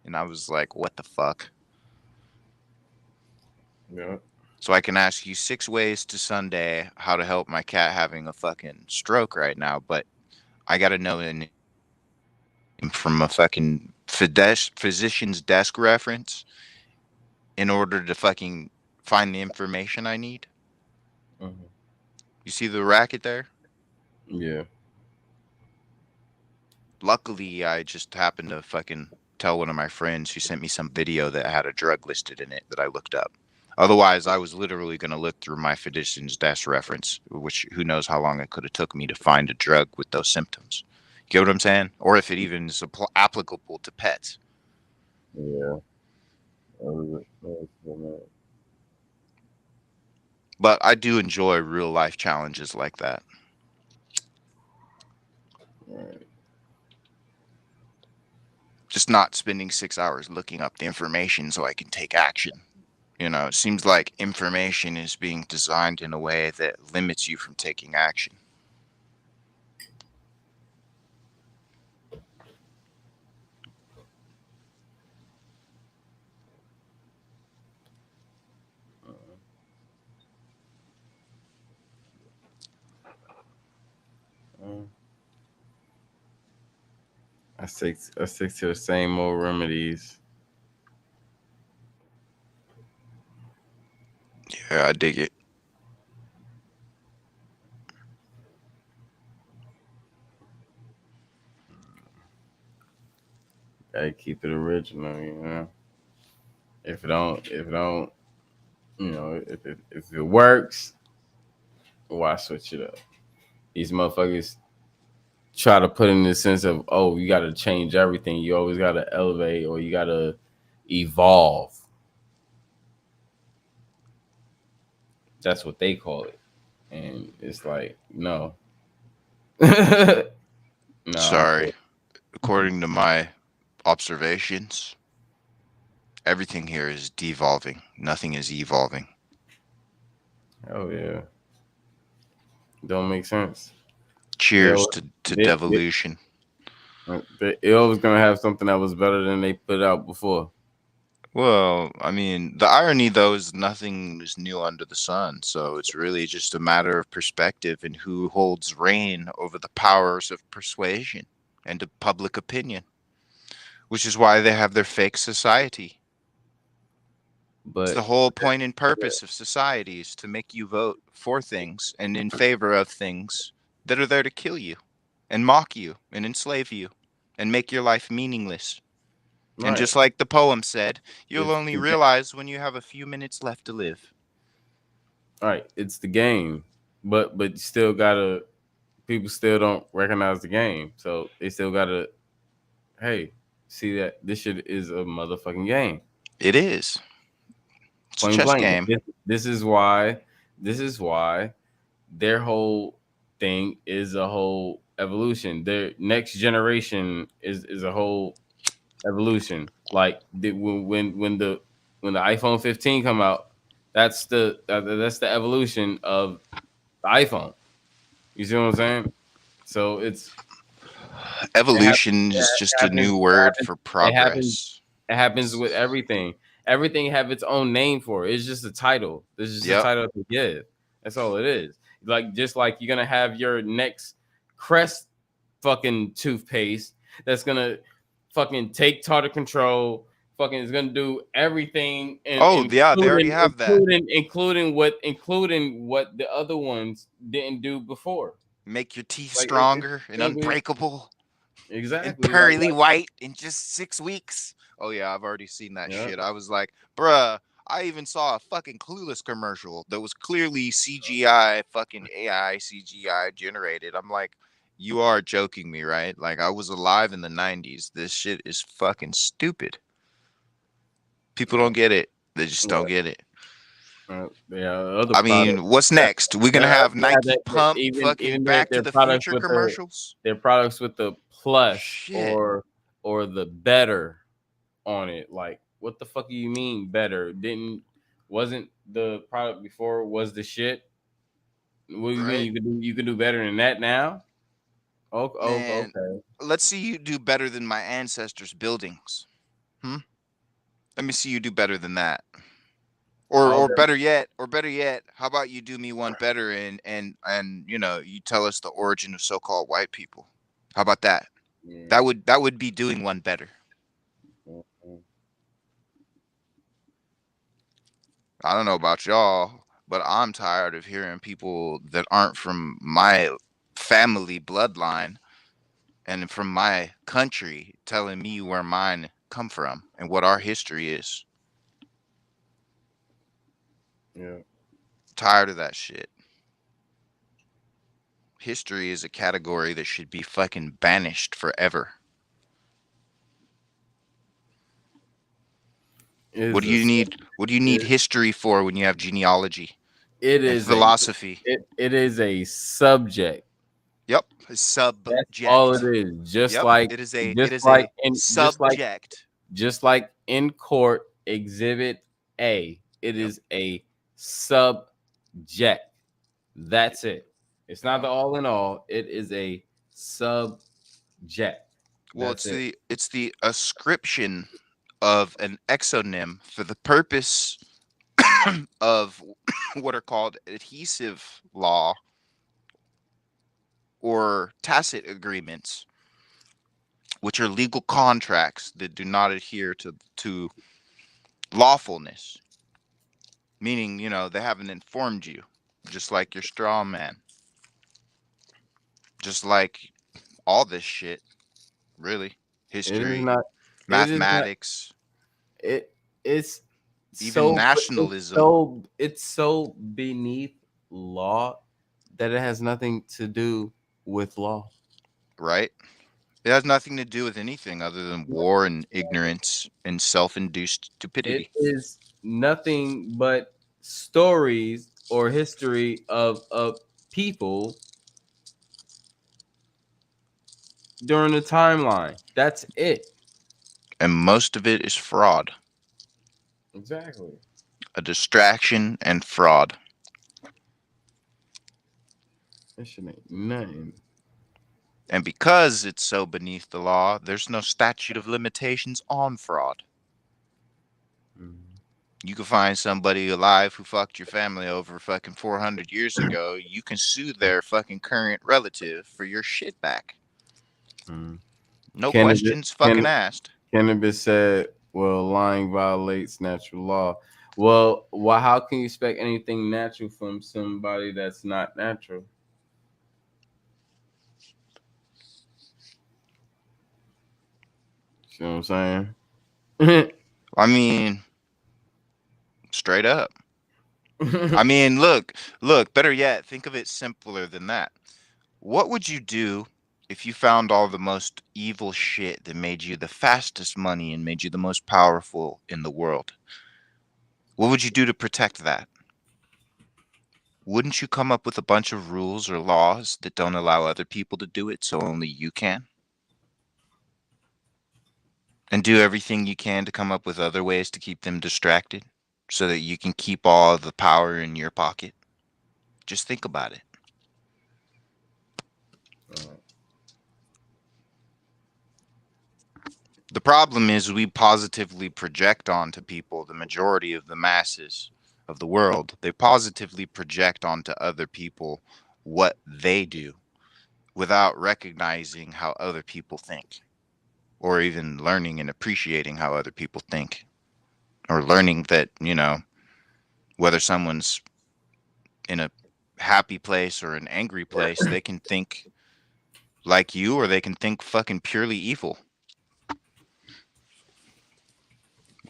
And I was like, what the fuck? Yeah. So I can ask you 6 ways to Sunday how to help my cat having a fucking stroke right now, but I gotta know from a fucking physician's desk reference in order to fucking find the information I need. Mm-hmm. You see the racket there? Yeah. Luckily, I just happened to fucking tell one of my friends who sent me some video that had a drug listed in it that I looked up. Otherwise, I was literally going to look through my physician's desk reference, which who knows how long it could have took me to find a drug with those symptoms. You get what I'm saying? Or if it even is applicable to pets. Yeah. But I do enjoy real life challenges like that. Right. Just not spending 6 hours looking up the information so I can take action. You know, it seems like information is being designed in a way that limits you from taking action. I stick to the same old remedies. Yeah, I dig it. Gotta keep it original, you know. If it don't, you know, if it works, why switch it up? These motherfuckers try to put in the sense of, oh, you got to change everything. You always got to elevate or you got to evolve. That's what they call it. And it's like, no. No. Sorry. According to my observations, everything here is devolving. Nothing is evolving. Oh, yeah. Don't make sense. Cheers to devolution. They always going to have something that was better than they put out before. Well, I mean, the irony, though, is nothing is new under the sun. So it's really just a matter of perspective and who holds reign over the powers of persuasion and of public opinion, which is why they have their fake society. But it's the whole point and purpose of society is to make you vote for things and in favor of things that are there to kill you and mock you and enslave you and make your life meaningless. Right. And just like the poem said, you'll only realize when you have a few minutes left to live. All right, it's the game, but still gotta. People still don't recognize the game, so they still gotta. Hey, see that this shit is a motherfucking game. It is. It's a chess game. This is why their whole thing is a whole evolution. Their next generation is a whole evolution. Like when the iPhone 15 come out, that's the evolution of the iPhone. You see what I'm saying? So it's evolution is just a new word for progress. It happens with everything. Everything have its own name for it. It's just a title. This is just a title to give. That's all it is. Like just like you're gonna have your next Crest fucking toothpaste that's gonna fucking take tartar control. Fucking is gonna do everything, and Oh yeah, they already have that. including what the other ones didn't do before. Make your teeth Like stronger and gonna be unbreakable and exactly pearly white in just 6 weeks. Oh yeah, I've already seen that yeah. shit. I was like, bruh, I even saw a fucking Clueless commercial that was clearly CGI, fucking AI CGI generated. I'm like, you are joking me, right? Like I was alive in the 90s. This shit is fucking stupid. People don't get it. They just don't get it. Other I products. mean, what's next? We're gonna have Nike pump fucking Back to Their the products Future with commercials. their products with the plus Shit. or the better on it. Like, what the fuck do you mean better? Wasn't the product before was the shit? What do you Right. mean you can do better than that now? Man, Okay. let's see you do better than my ancestors' buildings. Let me see you do better than that. All Better yet, how about you do me one better and you know, you tell us the origin of so-called white people. How about that? That would be doing one better. I don't know about y'all, but I'm tired of hearing people that aren't from my family bloodline and from my country telling me where mine come from and what our history is. Yeah. Tired of that shit. History is a category that should be fucking banished forever. What do you need? What do you need history for when you have genealogy? It and is philosophy. It is a subject. Yep, a subject. That's all it is. Yep, it is a subject. Just like in court, Exhibit A. It is a subject. That's it. It's not the all in all. It is a subject. Well, it's the ascription of an exonym for the purpose of what are called adhesive law or tacit agreements, which are legal contracts that do not adhere to lawfulness. Meaning, you know, they haven't informed you, just like your straw man. Just like all this shit, really. History, mathematics. It's even nationalism. It's so beneath law that it has nothing to do with law. Right? It has nothing to do with anything other than war and ignorance and self-induced stupidity. It is nothing but stories or history of people during the timeline. That's it. And most of it is fraud. Exactly. A distraction and fraud. That shit ain't nothing. And because it's so beneath the law, there's no statute of limitations on fraud. You can find somebody alive who fucked your family over fucking 400 years ago. You can sue their fucking current relative for your shit back. No questions fucking asked. Cannabis said, well, lying violates natural law. Well, how can you expect anything natural from somebody that's not natural? You know what I'm saying? I mean, straight up. I mean, look, better yet, think of it simpler than that. What would you do if you found all the most evil shit that made you the fastest money and made you the most powerful in the world? What would you do to protect that? Wouldn't you come up with a bunch of rules or laws that don't allow other people to do it so only you can? And do everything you can to come up with other ways to keep them distracted so that you can keep all of the power in your pocket? Just think about it. The problem is we positively project onto people, the majority of the masses, of the world, they positively project onto other people what they do without recognizing how other people think, or even learning and appreciating how other people think, or learning that, whether someone's in a happy place or an angry place, they can think like you, or they can think fucking purely evil.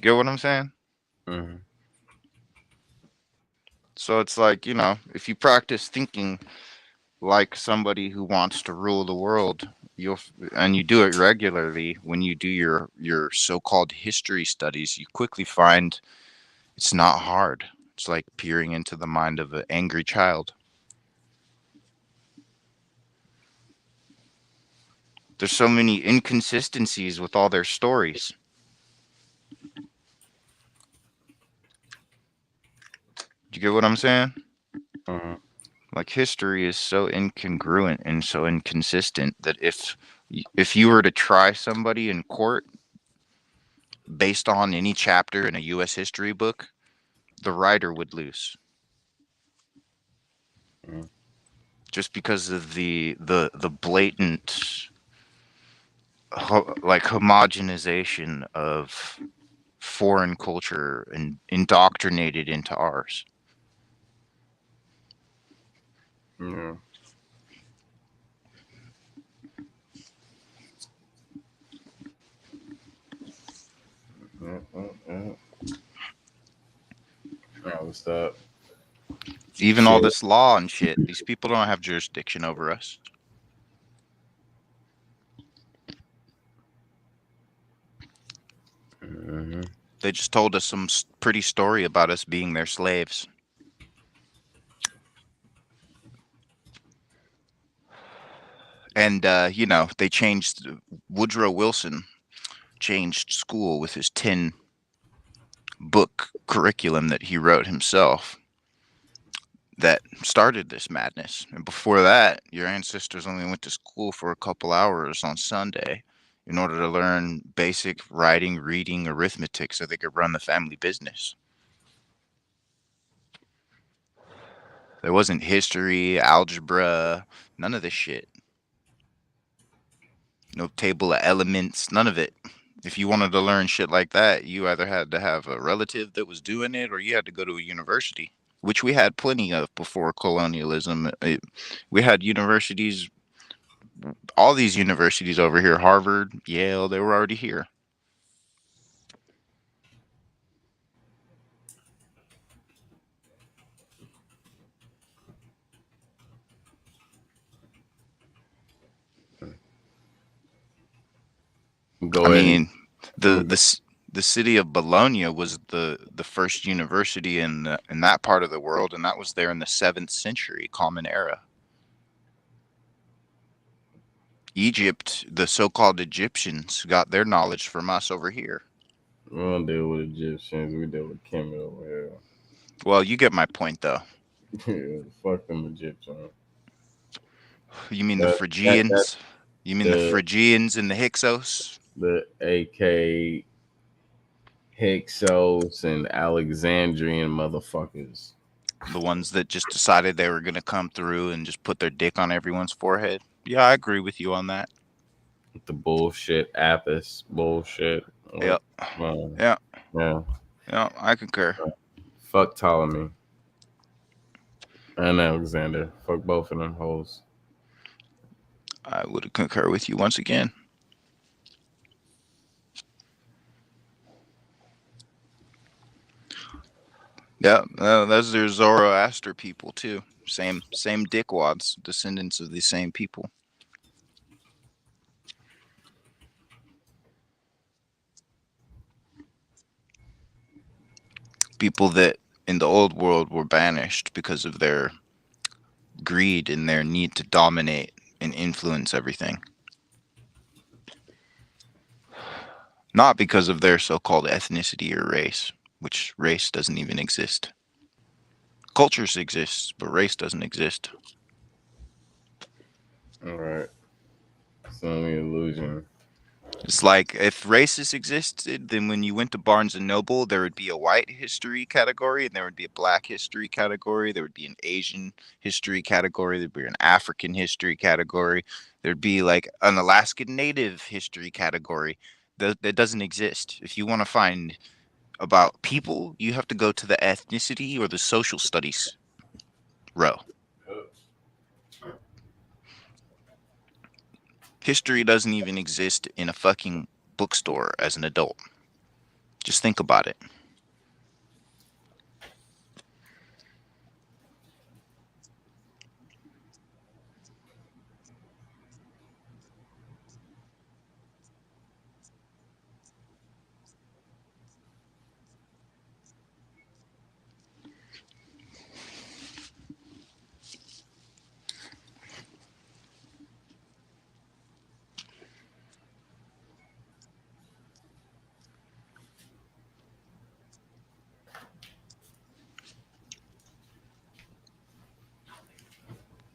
Get what I'm saying? Mm-hmm. So it's like, if you practice thinking like somebody who wants to rule the world, and you do it regularly, when you do your so-called history studies, you quickly find it's not hard. It's like peering into the mind of an angry child. There's so many inconsistencies with all their stories. Do you get what I'm saying? Mm-hmm. Like, history is so incongruent and so inconsistent that if you were to try somebody in court based on any chapter in a US history book, the writer would lose. Mm-hmm. Just because of the blatant like homogenization of foreign culture and indoctrinated into ours. Yeah. Yeah. What's up? Even all this law and shit, these people don't have jurisdiction over us. Mm-hmm. They just told us some pretty story about us being their slaves. And, they changed, Woodrow Wilson changed school with his 10-book curriculum that he wrote himself that started this madness. And before that, your ancestors only went to school for a couple hours on Sunday in order to learn basic writing, reading, arithmetic so they could run the family business. There wasn't history, algebra, none of this shit. No table of elements, none of it. If you wanted to learn shit like that, you either had to have a relative that was doing it or you had to go to a university, which we had plenty of before colonialism. We had universities, all these universities over here, Harvard, Yale, they were already here. Go I ahead. mean, the city of Bologna was the first university in that part of the world, and that was there in the 7th century Common Era. Egypt, the so-called Egyptians, got their knowledge from us over here. We don't deal with Egyptians. We deal with Kemet over here. Well, you get my point, though. Yeah, fuck them Egyptians. You mean the That Phrygians? You mean the the Phrygians and the Hyksos? the AK Hyksos and Alexandrian motherfuckers. The ones that just decided they were going to come through and just put their dick on everyone's forehead? Yeah, I agree with you on that. The bullshit Apis bullshit. Yep. Yeah. Yeah, I concur. Fuck Ptolemy and Alexander. Fuck both of them hoes. I would concur with you once again. Yeah, those are Zoroaster people too. Same dickwads, descendants of the same people. People that in the old world were banished because of their greed and their need to dominate and influence everything. Not because of their so-called ethnicity or race, which race doesn't even exist. Cultures exist, but race doesn't exist. All right. It's only illusion. It's like if racists existed, then when you went to Barnes and Noble, there would be a white history category, and there would be a black history category. There would be an Asian history category. There'd be an African history category. There'd be like an Alaskan Native history category. That doesn't exist. If you want to find about people, you have to go to the ethnicity or the social studies row. History doesn't even exist in a fucking bookstore as an adult. Just think about it.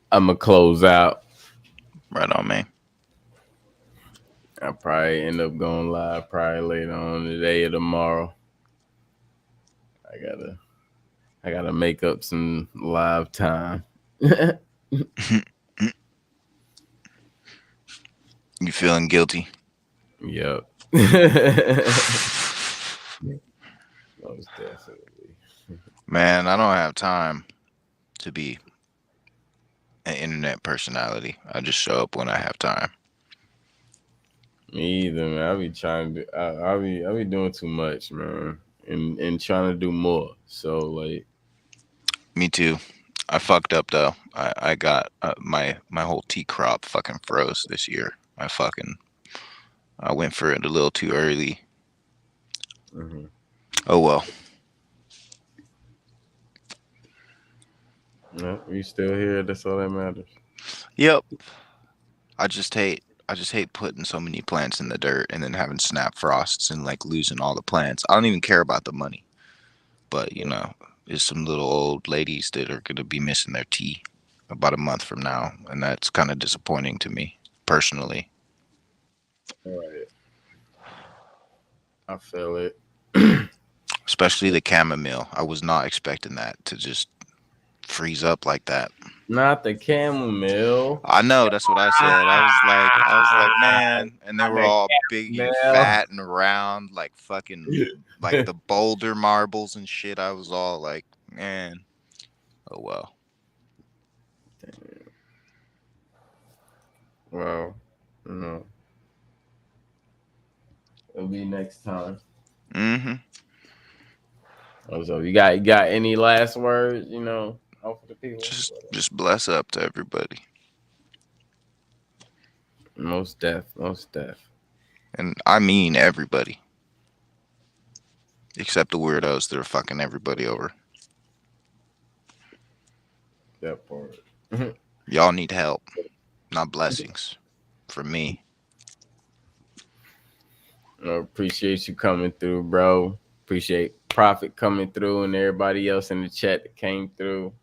I'm gonna close out. Right on, man. I'll probably end up going live probably later on today or tomorrow. I gotta make up some live time. You feeling guilty? Yep. Most definitely. Man, I don't have time to be an internet personality. I just show up when I have time. Me either, man. I be trying to. I be doing too much, man, and trying to do more. So like, Me too. I fucked up though. I got my whole tea crop fucking froze this year. I went for it a little too early. Oh well. no, we still here. That's all that matters. Yep. I just hate putting so many plants in the dirt and then having snap frosts and like losing all the plants. I don't even care about the money. But you know, there's some little old ladies that are gonna be missing their tea about a month from now, and that's kind of disappointing to me personally. All right. I feel it. Especially the chamomile. I was not expecting that to just freeze up like that. Not the chamomile. I know, that's what I said. I was like, man, and they were all big and fat and round, like fucking, like the boulder marbles and shit. I was all like, man, oh well. Well, no. It'll be next time. Mm-hmm. So you got any last words? You know, out for the people. Just bless up to everybody. Most deaf. And I mean everybody. Except the weirdos that are fucking everybody over. That part. Y'all need help, not blessings. From me. I appreciate you coming through, bro. Appreciate Prophet coming through and everybody else in the chat that came through.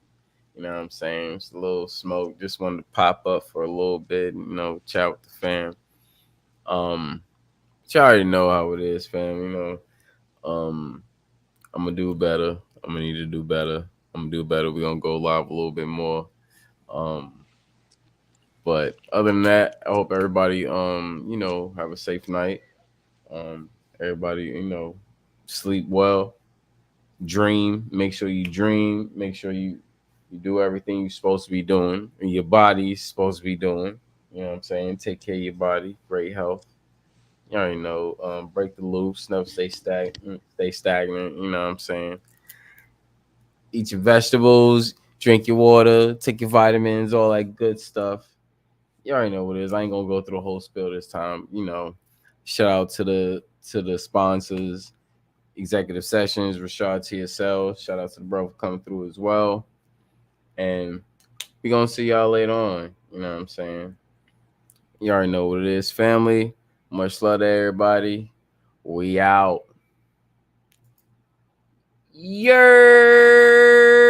You know what I'm saying? It's a little smoke. Just wanted to pop up for a little bit, you know, chat with the fam. You already know how it is, fam. You know, I'm gonna do better. I'm gonna need to do better. I'm gonna do better. We're gonna go live a little bit more. But other than that, I hope everybody you know, have a safe night. Everybody, you know, sleep well, dream, make sure you dream, make sure you do everything you're supposed to be doing and your body's supposed to be doing. You know what I'm saying? Take care of your body, great health. You already know, break the loose, never stay stagnant, you know what I'm saying? Eat your vegetables, drink your water, take your vitamins, all that good stuff. You already know what it is. I ain't gonna go through the whole spiel this time. You know, shout out to the sponsors, Executive Sessions, Rashard TSL. Shout out to the bro for coming through as well. And we're gonna see y'all later on. You know what I'm saying? You already know what it is, family. Much love to everybody. We out. Yer.